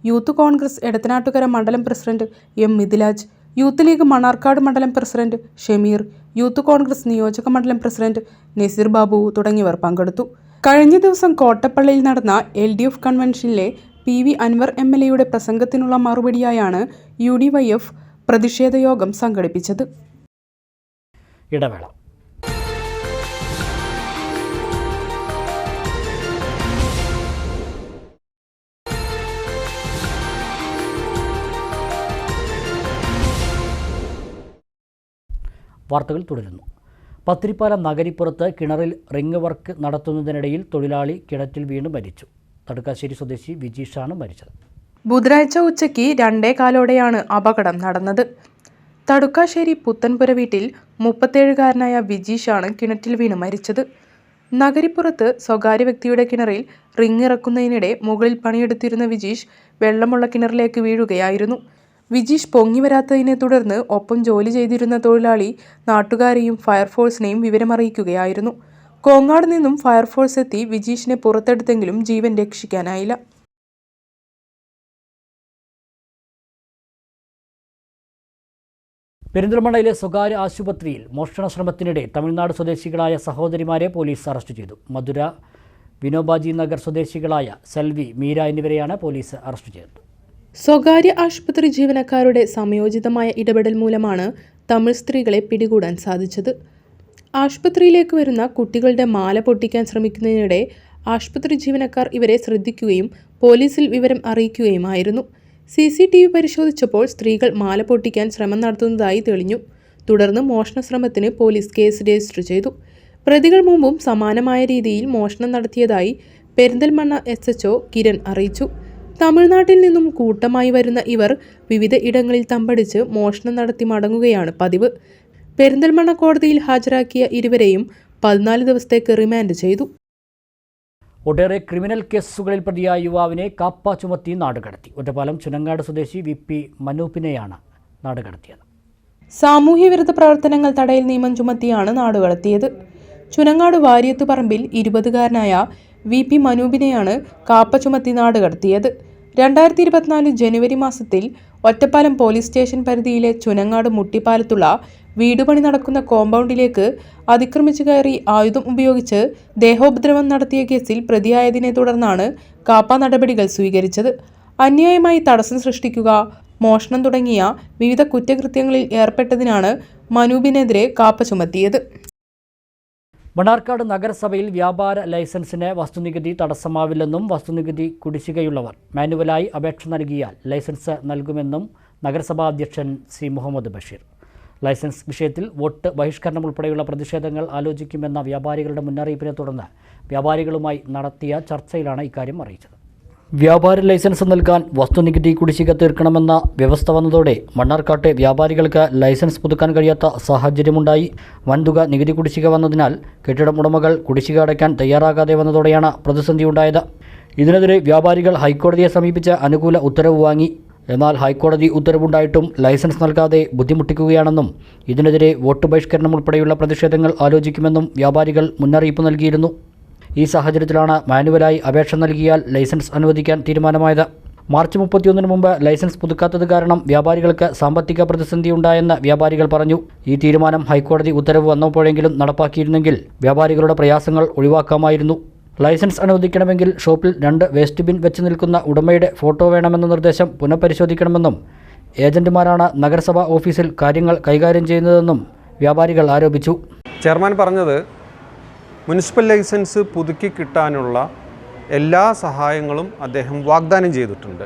യൂത്ത് കോൺഗ്രസ് എടത്തനാട്ടുകര മണ്ഡലം president M Mithilaj, youth league Mannarkkad മണ്ഡലം പ്രസിഡന്റ് ഷമീർ, യൂത്ത് കോൺഗ്രസ് നിയോജക മണ്ഡലം പ്രസിഡന്റ് നസീർ ബാബു തുടങ്ങിയവർ പങ്കെടുത്തു. കഴിഞ്ഞ ദിവസം കോട്ടപ്പള്ളിയിൽ നടന്ന LDF കൺവെൻഷനിലെ PV അൻവർ MLAയുടെ പ്രസംഗത്തിനുള്ള മറുപടിയായാണ് UDYF പ്രതിഷേധ യോഗം സംഘടിപ്പിച്ചത്. ഇടവേള. വാർത്തകൾ തുടരുന്നു. പത്തിരിപ്പാലം നഗരിപ്പുറത്ത് കിണറിൽ റിംഗ് വർക്ക് നടത്തുന്നതിനിടയിൽ തൊഴിലാളി കിണറ്റിൽ വീണ് മരിച്ചു. തടുക്കാശ്ശേരി സ്വദേശി വിജീഷാണ് മരിച്ചത്. ബുധനാഴ്ച ഉച്ചയ്ക്ക് 2:15 അപകടം നടന്നത്. തടുക്കാശ്ശേരി പുത്തൻപുര വീട്ടിൽ 37-കാരനായ വിജീഷാണ് കിണറ്റിൽ വീണ് മരിച്ചത്. നഗരിപ്പുറത്ത് സ്വകാര്യ വ്യക്തിയുടെ കിണറിൽ റിംഗ് ഇറക്കുന്നതിനിടെ മുകളിൽ പണിയെടുത്തിരുന്ന വിജീഷ് വെള്ളമുള്ള കിണറിലേക്ക് വീഴുകയായിരുന്നു. വിജീഷ് പൊങ്ങി വരാത്തതിനെ തുടർന്ന് ഒപ്പം ജോലി ചെയ്തിരുന്ന തൊഴിലാളി നാട്ടുകാരെയും ഫയർഫോഴ്സിനെയും വിവരമറിയിക്കുകയായിരുന്നു. കോങ്ങാട് നിന്നും ഫയർഫോഴ്സ് എത്തി വിജീഷിനെ പുറത്തെടുത്തെങ്കിലും ജീവൻ രക്ഷിക്കാനായില്ല. പെരിന്തൽമണ്ണയിലെ സ്വകാര്യ ആശുപത്രിയിൽ മോഷണ ശ്രമത്തിനിടെ തമിഴ്നാട് സ്വദേശികളായ സഹോദരിമാരെ പോലീസ് അറസ്റ്റ് ചെയ്തു. മധുര വിനോബാജി നഗർ സ്വദേശികളായ സെൽവി, മീര എന്നിവരെയാണ് പോലീസ് അറസ്റ്റ് ചെയ്തത്. സ്വകാര്യ ആശുപത്രി ജീവനക്കാരുടെ സമയോചിതമായ ഇടപെടൽ മൂലമാണ് തമിഴ് സ്ത്രീകളെ പിടികൂടാൻ സാധിച്ചത്. ആശുപത്രിയിലേക്ക് വരുന്ന കുട്ടികളുടെ മാല പൊട്ടിക്കാൻ ശ്രമിക്കുന്നതിനിടെ ആശുപത്രി ജീവനക്കാർ ഇവരെ ശ്രദ്ധിക്കുകയും പോലീസിൽ വിവരം അറിയിക്കുകയുമായിരുന്നു. CCTV പരിശോധിച്ചപ്പോൾ സ്ത്രീകൾ മാല പൊട്ടിക്കാൻ ശ്രമം നടത്തുന്നതായി തെളിഞ്ഞു. തുടർന്ന് മോഷണ ശ്രമത്തിന് പോലീസ് കേസ് രജിസ്റ്റർ ചെയ്തു. പ്രതികൾ മുമ്പും സമാനമായ രീതിയിൽ മോഷണം നടത്തിയതായി പെരിന്തൽമണ്ണ SHO കിരൺ അറിയിച്ചു. തമിഴ്നാട്ടിൽ നിന്നും കൂട്ടമായി വരുന്ന ഇവർ വിവിധ ഇടങ്ങളിൽ തമ്പടിച്ച് മോഷണം നടത്തി മടങ്ങുകയാണ് പതിവ്. പെരിന്തൽമണ്ണ കോടതിയിൽ ഹാജരാക്കിയ ഇരുവരെയും 14 ദിവസത്തേക്ക് റിമാൻഡ് ചെയ്തു. ഒട്ടേറെ ക്രിമിനൽ കേസുകളിൽ പ്രതിയായ യുവാവിനെ കാപ്പ ചുമത്തി നാടുകടത്തി. ഒറ്റപ്പാലം ചുനങ്ങാട് സ്വദേശി VP മനൂപിനെയാണ് നാടുകടത്തിയത്. സാമൂഹ്യവിരുദ്ധ പ്രവർത്തനങ്ങൾ തടയൽ നിയമം ചുമത്തിയാണ് നാടുകടത്തിയത്. ചുനങ്ങാട് വാര്യത്തുപറമ്പിൽ 20-കാരനായ VP മനൂപിനെയാണ് കാപ്പ ചുമത്തി നാടുകടത്തിയത്. 2024 ജനുവരി മാസത്തിൽ ഒറ്റപ്പാലം പോലീസ് സ്റ്റേഷൻ പരിധിയിലെ ചുനങ്ങാട് മുട്ടിപ്പാലത്തുള്ള വീടുപണി നടക്കുന്ന കോമ്പൗണ്ടിലേക്ക് അതിക്രമിച്ചു കയറി ആയുധം ഉപയോഗിച്ച് ദേഹോപദ്രവം നടത്തിയ കേസിൽ പ്രതിയായതിനെ തുടർന്നാണ് കാപ്പ നടപടികൾ സ്വീകരിച്ചത്. അന്യായമായി തടസ്സം സൃഷ്ടിക്കുക, മോഷണം തുടങ്ങിയ വിവിധ കുറ്റകൃത്യങ്ങളിൽ ഏർപ്പെട്ടതിനാണ് മനൂപിനെതിരെ കാപ്പ ചുമത്തിയത്. മണ്ണാർക്കാട് നഗരസഭയിൽ വ്യാപാര ലൈസൻസിന് വസ്തുനികുതി തടസ്സമാവില്ലെന്നും വസ്തുനികുതി കുടിശ്ശികയുള്ളവർ മാനുവലായി അപേക്ഷ നൽകിയാൽ ലൈസൻസ് നൽകുമെന്നും നഗരസഭാ അധ്യക്ഷൻ C. മുഹമ്മദ് ബഷീർ. ലൈസൻസ് വിഷയത്തിൽ വോട്ട് ബഹിഷ്കരണം ഉൾപ്പെടെയുള്ള പ്രതിഷേധങ്ങൾ ആലോചിക്കുമെന്ന വ്യാപാരികളുടെ മുന്നറിയിപ്പിനെ തുടർന്ന് വ്യാപാരികളുമായി നടത്തിയ ചർച്ചയിലാണ് ഇക്കാര്യം അറിയിച്ചത്. വ്യാപാര ലൈസൻസ് നൽകാൻ വസ്തുനികുതി കുടിശ്ശിക തീർക്കണമെന്ന വ്യവസ്ഥ വന്നതോടെ മണ്ണാർക്കാട്ടെ വ്യാപാരികൾക്ക് ലൈസൻസ് പുതുക്കാൻ കഴിയാത്ത സാഹചര്യമുണ്ടായി. വൻതുക നികുതി കുടിശ്ശിക വന്നതിനാൽ കെട്ടിടം ഉടമകൾ കുടിശ്ശിക അടയ്ക്കാൻ തയ്യാറാകാതെ വന്നതോടെയാണ് പ്രതിസന്ധിയുണ്ടായത്. ഇതിനെതിരെ വ്യാപാരികൾ ഹൈക്കോടതിയെ സമീപിച്ച് അനുകൂല ഉത്തരവ് വാങ്ങി. എന്നാൽ ഹൈക്കോടതി ഉത്തരവുണ്ടായിട്ടും ലൈസൻസ് നൽകാതെ ബുദ്ധിമുട്ടിക്കുകയാണെന്നും ഇതിനെതിരെ വോട്ട് ബഹിഷ്കരണം ഉൾപ്പെടെയുള്ള പ്രതിഷേധങ്ങൾ ആലോചിക്കുമെന്നും വ്യാപാരികൾ മുന്നറിയിപ്പ് നൽകിയിരുന്നു. ഈ സാഹചര്യത്തിലാണ് മാനുവലായി അപേക്ഷ നൽകിയാൽ ലൈസൻസ് അനുവദിക്കാൻ തീരുമാനമായത്. മാർച്ച് 31 മുമ്പ് ലൈസൻസ് പുതുക്കാത്തത് കാരണം വ്യാപാരികൾക്ക് സാമ്പത്തിക പ്രതിസന്ധിയുണ്ടായെന്ന് വ്യാപാരികൾ പറഞ്ഞു. ഈ തീരുമാനം ഹൈക്കോടതി ഉത്തരവ് വന്നപ്പോഴെങ്കിലും നടപ്പാക്കിയിരുന്നെങ്കിൽ വ്യാപാരികളുടെ പ്രയാസങ്ങൾ ഒഴിവാക്കാമായിരുന്നു. ലൈസൻസ് അനുവദിക്കണമെങ്കിൽ ഷോപ്പിൽ 2 വേസ്റ്റ് ബിൻ വെച്ച് നിൽക്കുന്ന ഉടമയുടെ ഫോട്ടോ വേണമെന്ന നിർദ്ദേശം പുനഃപരിശോധിക്കണമെന്നും ഏജന്റുമാരാണ് നഗരസഭാ ഓഫീസിൽ കാര്യങ്ങൾ കൈകാര്യം ചെയ്യുന്നതെന്നും വ്യാപാരികൾ ആരോപിച്ചു. ചെയർമാൻ പറഞ്ഞത് മുനിസിപ്പൽ ലൈസൻസ് പുതുക്കി കിട്ടാനുള്ള എല്ലാ സഹായങ്ങളും അദ്ദേഹം വാഗ്ദാനം ചെയ്തിട്ടുണ്ട്.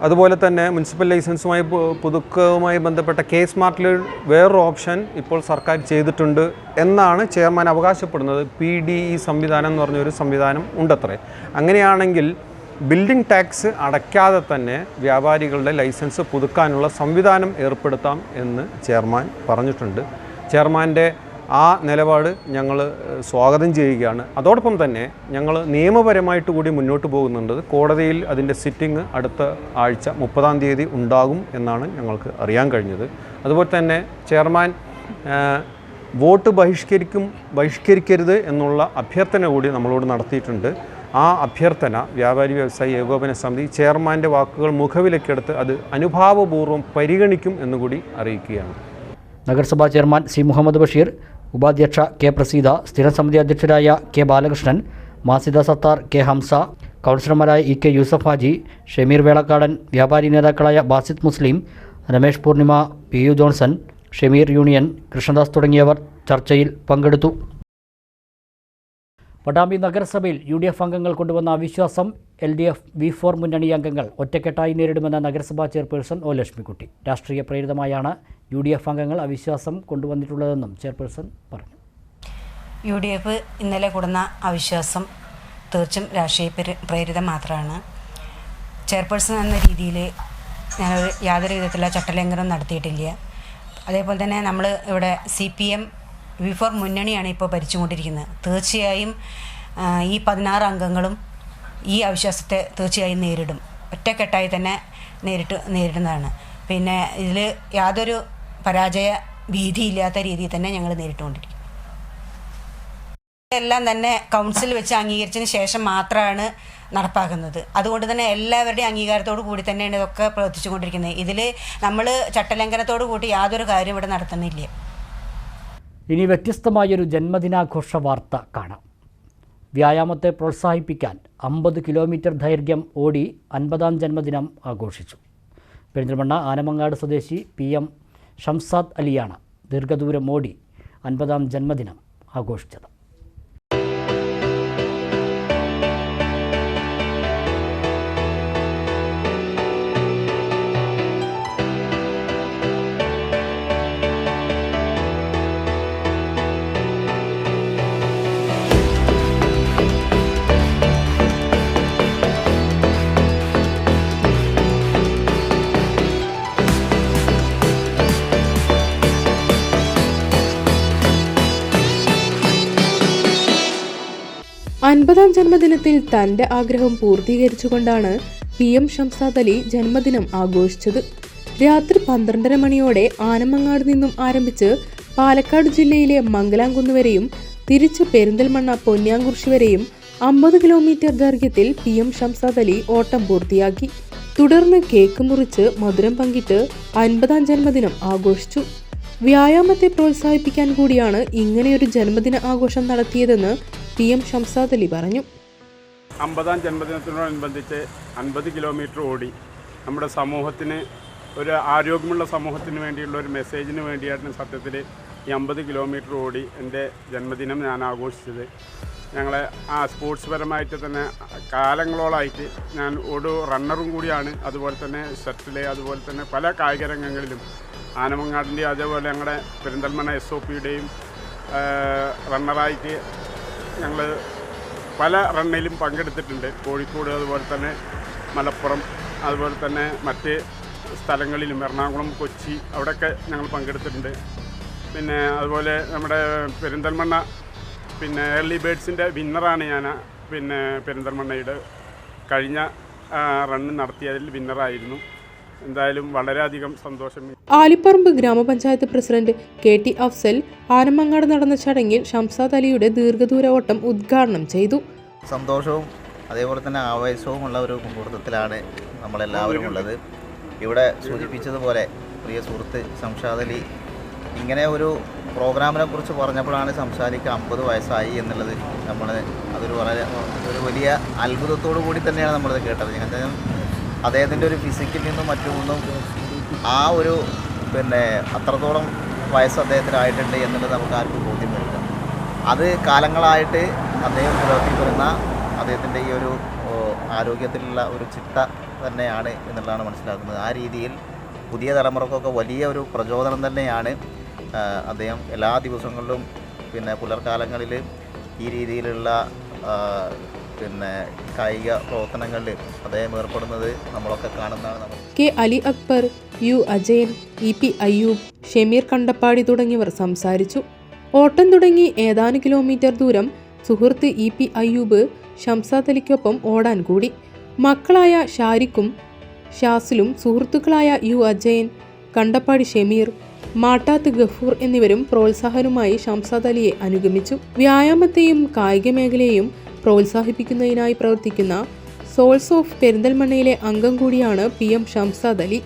അതുപോലെ തന്നെ മുനിസിപ്പൽ ലൈസൻസുമായി പുതുക്കവുമായി ബന്ധപ്പെട്ട K-സ്മാർട്ടിൽ വേറൊരു ഓപ്ഷൻ ഇപ്പോൾ സർക്കാർ ചെയ്തിട്ടുണ്ട് എന്നാണ് ചെയർമാൻ അവകാശപ്പെടുന്നത്. PDE സംവിധാനം എന്ന് പറഞ്ഞൊരു സംവിധാനം ഉണ്ടത്രേ. അങ്ങനെയാണെങ്കിൽ ബിൽഡിംഗ് ടാക്സ് അടയ്ക്കാതെ തന്നെ വ്യാപാരികളുടെ ലൈസൻസ് പുതുക്കാനുള്ള സംവിധാനം ഏർപ്പെടുത്താം എന്ന് ചെയർമാൻ പറഞ്ഞിട്ടുണ്ട്. ചെയർമാൻ്റെ ആ നിലപാട് ഞങ്ങൾ സ്വാഗതം ചെയ്യുകയാണ്. അതോടൊപ്പം തന്നെ ഞങ്ങൾ നിയമപരമായിട്ട് കൂടി മുന്നോട്ട് പോകുന്നുണ്ട്. കോടതിയിൽ അതിൻ്റെ സിറ്റിംഗ് അടുത്ത ആഴ്ച 30-ാം തീയതി ഉണ്ടാകും എന്നാണ് ഞങ്ങൾക്ക് അറിയാൻ കഴിഞ്ഞത്. അതുപോലെ തന്നെ ചെയർമാൻ വോട്ട് ബഹിഷ്കരിക്കരുത് എന്നുള്ള അഭ്യർത്ഥന കൂടി നമ്മളോട് നടത്തിയിട്ടുണ്ട്. ആ അഭ്യർത്ഥന വ്യാപാരി വ്യവസായി ഏകോപന സമിതി ചെയർമാൻ്റെ വാക്കുകൾ മുഖവിലക്കെടുത്ത് അത് അനുഭാവപൂർവ്വം പരിഗണിക്കും എന്നുകൂടി അറിയിക്കുകയാണ്. നഗരസഭാ ചെയർമാൻ C. മുഹമ്മദ് ബഷീർ, ഉപാധ്യക്ഷ K. പ്രസീത, സ്ഥിരം സമിതി അധ്യക്ഷരായ K. ബാലകൃഷ്ണൻ, മാസിദ സത്താർ, K. ഹംസ, കൗൺസിലർമാരായ EK. യൂസഫ് ഹാജി, ഷമീർ വേളക്കാടൻ, വ്യാപാരി നേതാക്കളായ Basid Muslim, Ramesh Poornima, PU Johnson, Shameer union, Krishnadas തുടങ്ങിയവർ ചർച്ചയിൽ പങ്കെടുത്തു. പട്ടാമ്പി നഗരസഭയിൽ UDF അംഗങ്ങൾ കൊണ്ടുവന്ന അവിശ്വാസം LDF V4 മുന്നണി അംഗങ്ങൾ ഒറ്റക്കെട്ടായി നേരിടുമെന്ന് നഗരസഭാ ചെയർപേഴ്സൺ O. ലക്ഷ്മിക്കുട്ടി. രാഷ്ട്രീയ പ്രേരിതമായാണ് UDF അംഗങ്ങൾ അവിശ്വാസം കൊണ്ടുവന്നിട്ടുള്ളതെന്നും ചെയർപേഴ്സൺ പറഞ്ഞു. UDF ഇന്നലെ കൂടുന്ന അവിശ്വാസം തീർച്ചും രാഷ്ട്രീയ പ്രേരിതം മാത്രമാണ്. ചെയർപേഴ്സൺ എന്ന രീതിയിൽ ഞാനൊരു യാതൊരു വിധത്തിലുള്ള ചട്ടലംഘനം നടത്തിയിട്ടില്ല. അതേപോലെ തന്നെ നമ്മൾ ഇവിടെ CPM V4 മുന്നണിയാണ് ഇപ്പോൾ ഭരിച്ചുകൊണ്ടിരിക്കുന്നത്. തീർച്ചയായും ഈ 16 അംഗങ്ങളും ഈ അവിശ്വാസത്തെ തീർച്ചയായും നേരിടും. ഒറ്റക്കെട്ടായി തന്നെ നേരിടുന്നതാണ്. പിന്നെ ഇതിൽ യാതൊരു പരാജയ ഭീതിയില്ലാത്ത രീതിയിൽ തന്നെ ഞങ്ങൾ നേരിട്ടുകൊണ്ടിരിക്കും. എല്ലാം തന്നെ കൗൺസിൽ വെച്ച് അംഗീകരിച്ചതിന് ശേഷം മാത്രമാണ് നടപ്പാക്കുന്നത്. അതുകൊണ്ട് തന്നെ എല്ലാവരുടെയും അംഗീകാരത്തോടു കൂടി തന്നെയാണ് ഇതൊക്കെ പ്രവർത്തിച്ചുകൊണ്ടിരിക്കുന്നത്. ഇതിൽ നമ്മൾ ചട്ടലംഘനത്തോടു കൂടി യാതൊരു കാര്യം ഇവിടെ നടത്തുന്നില്ല. ഇനി വ്യത്യസ്തമായൊരു ജന്മദിനാഘോഷ വാർത്ത കാണാം. വ്യായാമത്തെ പ്രോത്സാഹിപ്പിക്കാൻ 50 കിലോമീറ്റർ ദൈർഘ്യം ഓടി 50-ാം ജന്മദിനം ആഘോഷിച്ചു. പെരിന്തൽമണ്ണ ആനമങ്ങാട് സ്വദേശി PM ഷംസാദ് അലിയാണ് ദീർഘദൂരം ഓടി 50ാം ജന്മദിനം ആഘോഷിച്ചത്. അൻപതാം ജന്മദിനത്തിൽ തന്റെ ആഗ്രഹം പൂർത്തീകരിച്ചുകൊണ്ടാണ് PM ഷംസാദ് അലി ജന്മദിനം ആഘോഷിച്ചത്. രാത്രി 12:30 മണിയോടെ ആനമങ്ങാട് നിന്നും ആരംഭിച്ച് പാലക്കാട് ജില്ലയിലെ മംഗലാംകുന്ന് വരെയും തിരിച്ച് പെരിന്തൽമണ്ണ പൊന്യാംകുറിശി വരെയും 50 കിലോമീറ്റർ ദൈർഘ്യത്തിൽ PM ഷംസാദ് അലി ഓട്ടം പൂർത്തിയാക്കി. തുടർന്ന് കേക്ക് മുറിച്ച് മധുരം പങ്കിട്ട് 50ാം ജന്മദിനം ആഘോഷിച്ചു. വ്യായാമത്തെ പ്രോത്സാഹിപ്പിക്കാൻ കൂടിയാണ് ഇങ്ങനെയൊരു ജന്മദിന ആഘോഷം നടത്തിയതെന്ന് PM ഷംസാദ് അലി പറഞ്ഞു. 50ാം ജന്മദിനത്തോടനുബന്ധിച്ച് 50 കിലോമീറ്റർ ഓടി നമ്മുടെ സമൂഹത്തിന് ഒരു ആരോഗ്യമുള്ള സമൂഹത്തിന് വേണ്ടിയുള്ള ഒരു മെസ്സേജിന് വേണ്ടിയാണ് സത്യത്തിൽ ഈ 50 കിലോമീറ്റർ ഓടി എൻ്റെ ജന്മദിനം ഞാൻ ആഘോഷിച്ചത്. ഞങ്ങളെ സ്പോർട്സ് പരമായിട്ട് തന്നെ കാലങ്ങളോളായിട്ട് ഞാൻ ഒരു റണ്ണറും കൂടിയാണ്. അതുപോലെ തന്നെ ഷട്ടിൽ, അതുപോലെ തന്നെ പല കായിക രംഗങ്ങളിലും ആനമങ്ങാടിൻ്റെ അതേപോലെ ഞങ്ങളുടെ പെരിന്തൽമണ്ണ SOPയുടെയും റണ്ണറായിട്ട് ഞങ്ങൾ പല റണ്ണിലും പങ്കെടുത്തിട്ടുണ്ട്. കോഴിക്കോട്, അതുപോലെ തന്നെ മലപ്പുറം, അതുപോലെ തന്നെ മറ്റ് സ്ഥലങ്ങളിലും എറണാകുളം, കൊച്ചി അവിടെയൊക്കെ ഞങ്ങൾ പങ്കെടുത്തിട്ടുണ്ട്. പിന്നെ അതുപോലെ നമ്മുടെ പെരിന്തൽമണ്ണ ഏർലി ബേഡ്സിൻ്റെ വിന്നറാണ് ഞാൻ. പെരിന്തൽമണ്ണയുടെ കഴിഞ്ഞ റണ്ണ് നടത്തിയതിൽ വിന്നറായിരുന്നു. എന്തായാലും വളരെയധികം സന്തോഷം. ആലിപ്പറമ്പ് ഗ്രാമപഞ്ചായത്ത് പ്രസിഡന്റ് KT അഫ്സൽ ആനമങ്ങാട് നടന്ന ചടങ്ങിൽ ഷംസാദ് അലിയുടെ ദീർഘദൂര ഓട്ടം ഉദ്ഘാടനം ചെയ്തു. സന്തോഷവും അതേപോലെ തന്നെ ആവേശവുമുള്ള ഒരു മുഹൂർത്തത്തിലാണ് നമ്മളെല്ലാവരും ഉള്ളത്. ഇവിടെ സൂചിപ്പിച്ചതുപോലെ പ്രിയ സുഹൃത്ത് ഷംസാദ് അലി ഇങ്ങനെ ഒരു പ്രോഗ്രാമിനെ കുറിച്ച് പറഞ്ഞപ്പോഴാണ് ഷംസാദിക്ക് 50 വയസ്സായി എന്നുള്ളത് അതൊരു ഒരു വലിയ അത്ഭുതത്തോടു കൂടി തന്നെയാണ് നമ്മളത് കേട്ടത്. അദ്ദേഹത്തിൻ്റെ ഒരു ഫിസിക്കിൽ നിന്നും മറ്റൊന്നും ആ ഒരു അത്രത്തോളം വയസ്സ് അദ്ദേഹത്തിനായിട്ടുണ്ട് എന്നുള്ളത് നമുക്ക് ആർക്കും ബോധ്യം വരില്ല. അത് കാലങ്ങളായിട്ട് അദ്ദേഹം പുലർത്തി വരുന്ന അദ്ദേഹത്തിൻ്റെ ഈ ഒരു ആരോഗ്യത്തിലുള്ള ഒരു ചിട്ട തന്നെയാണ് എന്നുള്ളതാണ് മനസ്സിലാക്കുന്നത്. ആ രീതിയിൽ പുതിയ തലമുറക്കൊക്കെ വലിയ ഒരു പ്രചോദനം തന്നെയാണ്. അദ്ദേഹം എല്ലാ ദിവസങ്ങളിലും പുലർക്കാലങ്ങളിൽ ഈ രീതിയിലുള്ള കായിക പ്രവർത്തനങ്ങളിൽ അദ്ദേഹം ഏർപ്പെടുന്നത് നമ്മളൊക്കെ കാണുന്നതാണ്. K Ali Akbar, U Ajayan, EP Ayyub, Shameer Kandappadi തുടങ്ങിയവർ സംസാരിച്ചു. ഓട്ടം തുടങ്ങി ഏതാനും കിലോമീറ്റർ ദൂരം സുഹൃത്ത് EP അയ്യൂബ് ഷംസാദ് അലിക്കൊപ്പം ഓടാൻ കൂടി. മക്കളായ ഷാരിഖും ഷാസിലും സുഹൃത്തുക്കളായ U അജയൻ, കണ്ടപ്പാടി ഷമീർ, മാട്ടാത്ത് ഗഫൂർ എന്നിവരും പ്രോത്സാഹനവുമായി ഷംസാദ് അലിയെ അനുഗമിച്ചു. വ്യായാമത്തെയും കായിക മേഖലയെയും പ്രോത്സാഹിപ്പിക്കുന്നതിനായി പ്രവർത്തിക്കുന്ന സോൾസ് ഓഫ് പെരിന്തൽമണ്ണയിലെ അംഗം കൂടിയാണ് PM Shamsad Ali.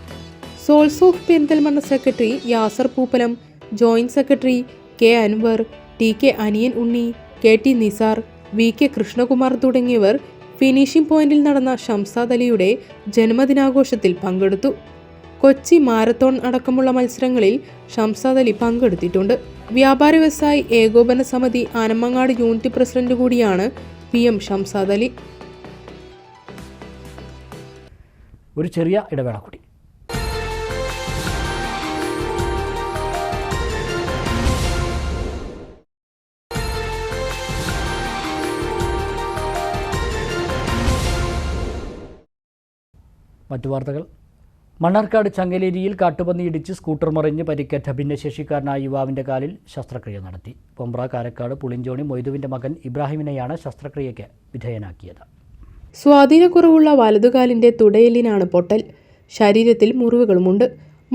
Souls of Perinthalmanna secretary Yasar Pooppalam, joint secretary K Anwar, TK Aniyan Unni, KT Nisar, VK Krishnakumar തുടങ്ങിയവർ ഫിനിഷിംഗ് പോയിന്റിൽ നടന്ന ഷംസാദ് അലിയുടെ ജന്മദിനാഘോഷത്തിൽ പങ്കെടുത്തു. കൊച്ചി മാരത്തോൺ അടക്കമുള്ള മത്സരങ്ങളിൽ ഷംസാദ് അലി പങ്കെടുത്തിട്ടുണ്ട്. വ്യാപാര വ്യവസായി ഏകോപന സമിതി ആനമങ്ങാട് യൂണിറ്റ് പ്രസിഡന്റ് കൂടിയാണ് PM ഷംസാദ് അലി. ഒരു ചെറിയ ഇടവേള കൂടി. മറ്റു വാർത്തകൾ. മണ്ണാർക്കാട് ചങ്ങലേരിയിൽ കാട്ടുപന്നി ഇടിച്ച് സ്കൂട്ടർ മറിഞ്ഞ് പരിക്കേറ്റ ഭിന്നശേഷിക്കാരനായ യുവാവിൻ്റെ കാലിൽ ശസ്ത്രക്രിയ നടത്തി. പൊമ്പ്ര, കാരക്കാട്, പുളിഞ്ചോണി മൊയ്തുവിൻ്റെ മകൻ ഇബ്രാഹിമിനെയാണ് ശസ്ത്രക്രിയയ്ക്ക് വിധേയനാക്കിയത്. സ്വാധീനക്കുറവുള്ള വലതുകാലിൻ്റെ തുടയെല്ലിനാണ് പൊട്ടൽ. ശരീരത്തിൽ മുറിവുകളുമുണ്ട്.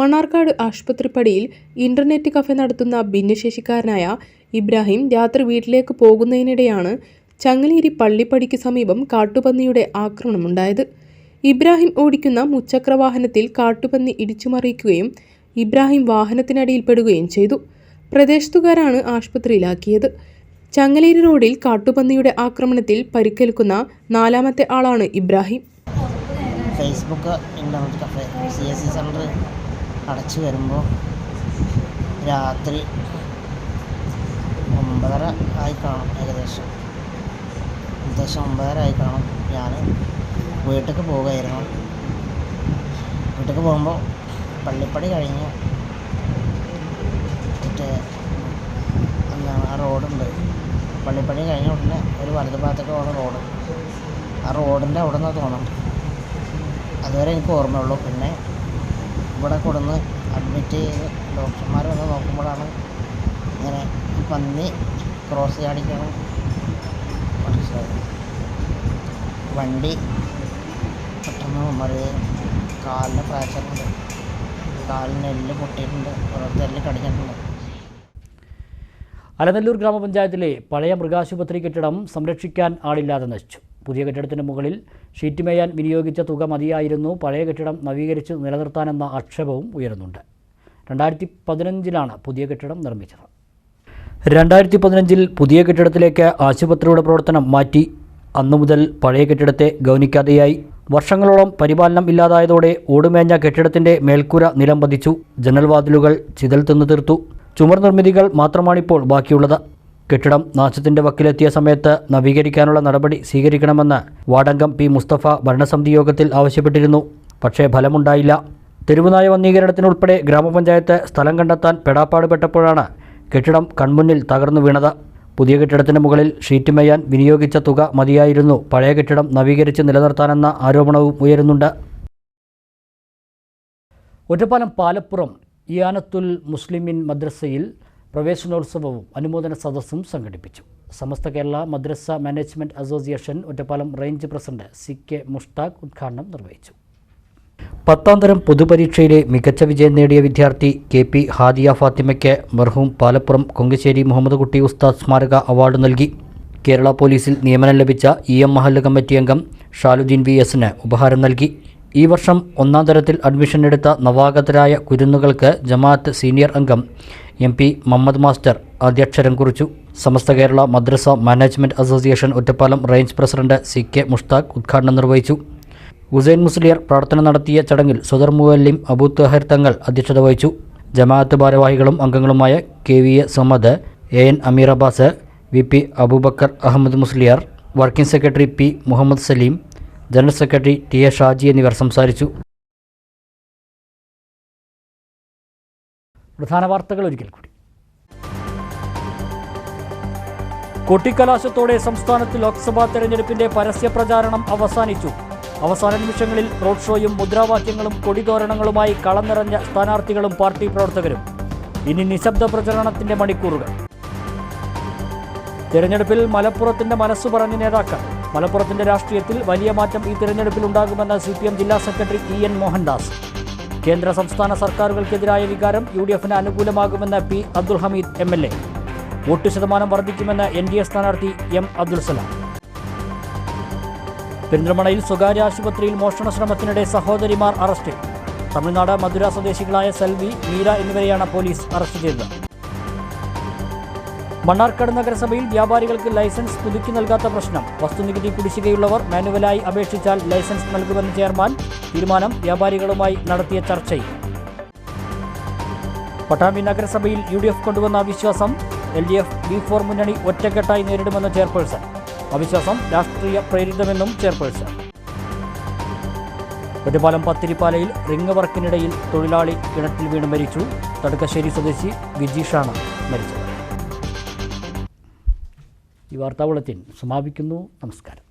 മണ്ണാർക്കാട് ആശുപത്രിപ്പടിയിൽ ഇന്റർനെറ്റ് കഫേ നടത്തുന്ന ഭിന്നശേഷിക്കാരനായ ഇബ്രാഹിം രാത്രി വീട്ടിലേക്ക് പോകുന്നതിനിടെയാണ് ചങ്ങലേരി പള്ളിപ്പടിക്ക് സമീപം കാട്ടുപന്നിയുടെ ആക്രമണമുണ്ടായത്. ഇബ്രാഹിം ഓടിക്കുന്ന മുച്ചക്ര വാഹനത്തിൽ കാട്ടുപന്നി ഇടിച്ചുമറിയുകയും ഇബ്രാഹിം വാഹനത്തിനടിയിൽപ്പെടുകയും ചെയ്തു. പ്രദേശത്തുകാരാണ് ആശുപത്രിയിലാക്കിയത്. ചങ്ങലേരി റോഡിൽ കാട്ടുപന്നിയുടെ ആക്രമണത്തിൽ പരിക്കേൽക്കുന്ന 4ാമത്തെ ആളാണ് Ibrahim. Facebook internet cafe CSC centre അടച്ചു വരുമ്പോൾ രാത്രി 9:30 ആയി കാണും. ഏകദേശം 9:30 ആയി കാണും. ഞാൻ വീട്ടിലേക്ക് പോവുകയായിരുന്നു. വീട്ടിലേക്ക് പോകുമ്പോൾ പള്ളിപ്പടി കഴിഞ്ഞ് മറ്റേ എന്താണ് ആ റോഡുണ്ട്. പള്ളിപ്പടി കഴിഞ്ഞ ഉടനെ ഒരു വലതു ഭാഗത്തേക്ക് പോകുന്ന റോഡ്, ആ റോഡിൻ്റെ അവിടെ നിന്ന് തോന്നും. അതുവരെ എനിക്ക് ഓർമ്മയുള്ളൂ. പിന്നെ ഇവിടെ കൊടുന്ന് അഡ്മിറ്റ് ചെയ്ത് ഡോക്ടർമാർ വന്ന് നോക്കുമ്പോഴാണ് ഇങ്ങനെ പന്നി ക്രോസ് ചാടിക്കണം മനസ്സിലായത്. വണ്ടി പെട്ടെന്ന് മറിയുകയും കാലിന് ഫ്രാക്ചറുണ്ട്, കാലിന് എല്ല് പൊട്ടിയിട്ടുണ്ട്, ഓരോരുത്തർ എല്ല് കടിഞ്ഞിട്ടുണ്ട്. അലനല്ലൂർ ഗ്രാമപഞ്ചായത്തിലെ പഴയ മൃഗാശുപത്രി കെട്ടിടം സംരക്ഷിക്കാൻ ആളില്ലാതെ നശിച്ചു. പുതിയ കെട്ടിടത്തിന് മുകളിൽ ഷീറ്റ് മേയാൻ വിനിയോഗിച്ച തുക മതിയായിരുന്നു പഴയ കെട്ടിടം നവീകരിച്ച് നിലനിർത്താനെന്ന ആക്ഷേപവും ഉയരുന്നുണ്ട്. 2015 പുതിയ കെട്ടിടം നിർമ്മിച്ചത്. 2015 പുതിയ കെട്ടിടത്തിലേക്ക് ആശുപത്രിയുടെ പ്രവർത്തനം മാറ്റി. അന്നു മുതൽ പഴയ കെട്ടിടത്തെ ഗൗനിക്കാതെയായി. വർഷങ്ങളോളം പരിപാലനം ഇല്ലാതായതോടെ ഓടുമേഞ്ഞ കെട്ടിടത്തിൻ്റെ മേൽക്കൂര നിലം പതിച്ചു. ജനൽവാതിലുകൾ ചിതൽ തിന്നു തീർത്തു. ചുമർ നിർമ്മിതികൾ മാത്രമാണിപ്പോൾ ബാക്കിയുള്ളത്. കെട്ടിടം നാശത്തിൻ്റെ വക്കിലെത്തിയ സമയത്ത് നവീകരിക്കാനുള്ള നടപടി സ്വീകരിക്കണമെന്ന് വാർഡംഗം പി മുസ്തഫ ഭരണസമിതി യോഗത്തിൽ ആവശ്യപ്പെട്ടിരുന്നു. പക്ഷേ ഫലമുണ്ടായില്ല. തെരുവുനായ വന്ധീകരണത്തിനുൾപ്പെടെ ഗ്രാമപഞ്ചായത്ത് സ്ഥലം കണ്ടെത്താൻ പെടാപ്പാടുപെട്ടപ്പോഴാണ് കെട്ടിടം കൺമുന്നിൽ തകർന്നു വീണത്. പുതിയ കെട്ടിടത്തിന് മുകളിൽ ഷീറ്റ് മേയാൻ വിനിയോഗിച്ച തുക മതിയായിരുന്നു പഴയ കെട്ടിടം നവീകരിച്ച് നിലനിർത്താനെന്ന ആരോപണവും ഉയരുന്നുണ്ട്. ഒറ്റപ്പാലം പാലപ്പുറം ഇയാനത്തുൽ മുസ്ലിമിൻ മദ്രസയിൽ പ്രവേശനോത്സവവും അനുമോദന സദസ്സും സംഘടിപ്പിച്ചു. Samastha Kerala Madrasa management association Ottapalam range president CK Mushtaq ഉദ്ഘാടനം നിർവഹിച്ചു. 10ാം തരം പൊതുപരീക്ഷയിലെ മികച്ച വിജയം നേടിയ വിദ്യാർത്ഥി KP ഹാദിയ ഫാത്തിമയ്ക്ക് മർഹൂം പാലപ്പുറം കൊങ്കശ്ശേരി മുഹമ്മദ് കുട്ടി ഉസ്താദ് സ്മാരക അവാർഡ് നൽകി. കേരള പോലീസിൽ നിയമനം ലഭിച്ച EM മഹല്ല് കമ്മിറ്റി അംഗം ഷാലുദ്ദീൻ VSന് ഉപഹാരം നൽകി. ഈ വർഷം 1ാം തരത്തിൽ അഡ്മിഷൻ എടുത്ത നവാഗതരായ കുരുന്നുകൾക്ക് ജമാഅത്ത് സീനിയർ അംഗം MP മുഹമ്മദ് മാസ്റ്റർ ആദ്യാക്ഷരം കുറിച്ചു. Samastha Kerala Madrasa management association Ottapalam range president CK Mushtaq ഉദ്ഘാടനം നിർവഹിച്ചു. ഹുസൈൻ മുസ്ലിയർ പ്രാർത്ഥന നടത്തിയ ചടങ്ങിൽ സദർ മുഅല്ലിം അബൂ തഹർ തങ്ങൾ അധ്യക്ഷത വഹിച്ചു. ജമാഅത്ത് ഭാരവാഹികളും അംഗങ്ങളുമായ KVA Samad, AN Ameer Abbas, VP Aboobacker Ahmed Musliyar, working secretary P Muhammed Saleem, general secretary TA Shaji എന്നിവർ സംസാരിച്ചു. പ്രധാന വാർത്തകൾ ഒരിക്കൽ കൂടി. കൊട്ടിക്കലാശത്തോടെ സംസ്ഥാനത്ത് ലോക്സഭാ തെരഞ്ഞെടുപ്പിന്റെ പരസ്യ പ്രചാരണം അവസാനിച്ചു. അവസാന നിമിഷങ്ങളിൽ റോഡ് ഷോയും മുദ്രാവാക്യങ്ങളും കൊടിതോരണങ്ങളുമായി കളം നിറഞ്ഞ സ്ഥാനാർത്ഥികളും പാർട്ടി പ്രവർത്തകരും. ഇനി നിശബ്ദ പ്രചരണത്തിന്റെ മണിക്കൂറുകൾ. തെരഞ്ഞെടുപ്പിൽ മലപ്പുറത്തിന്റെ മനസ്സു പറഞ്ഞ നേതാക്കൾ. മലപ്പുറത്തിന്റെ രാഷ്ട്രീയത്തിൽ വലിയ മാറ്റം ഈ തെരഞ്ഞെടുപ്പിൽ ഉണ്ടാകുമെന്ന് CPM ജില്ലാ സെക്രട്ടറി EN മോഹൻദാസ്. കേന്ദ്ര സംസ്ഥാന സർക്കാരുകൾക്കെതിരായ വികാരം UDFന് അനുകൂലമാകുമെന്ന് P Abdul Hameed MLA. Vote ശതമാനം വർദ്ധിക്കുമെന്ന് NDA സ്ഥാനാർത്ഥി M അബ്ദുൽ സലാം. പെരിന്തൽമണ്ണയിൽ സ്വകാര്യ ആശുപത്രിയിൽ മോഷണ ശ്രമത്തിനിടെ സഹോദരിമാർ അറസ്റ്റിൽ. തമിഴ്നാട് മധുര സ്വദേശികളായ സെൽവി, മീര എന്നിവരെയാണ് പോലീസ് അറസ്റ്റ് ചെയ്തത്. മണ്ണാർക്കാട് നഗരസഭയിൽ വ്യാപാരികൾക്ക് ലൈസൻസ് പുതുക്കി നൽകാത്ത പ്രശ്നം. വസ്തുനികുതി കുടിശ്ശികയുള്ളവർ മാനുവലായി അപേക്ഷിച്ചാൽ ലൈസൻസ് നൽകുമെന്ന് ചെയർമാൻ. തീരുമാനം വ്യാപാരികളുമായി നടത്തിയ ചർച്ചയിൽ. പട്ടാമ്പി നഗരസഭയിൽ UDF കൊണ്ടുവന്ന അവിശ്വാസം. LDF B4 മുന്നണി ഒറ്റക്കെട്ടായി നേരിടുമെന്ന് ചെയർപേഴ്സൺ. അവിശ്വാസം രാഷ്ട്രീയ പ്രേരിതമെന്നും ചെയർപേഴ്സൺ. ഒറ്റപ്പാലം പത്തിരിപ്പാലയിൽ റിംഗ് വർക്കിനിടയിൽ തൊഴിലാളി കിണറ്റിൽ വീണ് മരിച്ചു. തടുക്കശ്ശേരി സ്വദേശി വിജീഷാണ് മരിച്ചത്. ഈ വാർത്താ ബുള്ളറ്റിൻ സമാപിക്കുന്നു. നമസ്കാരം.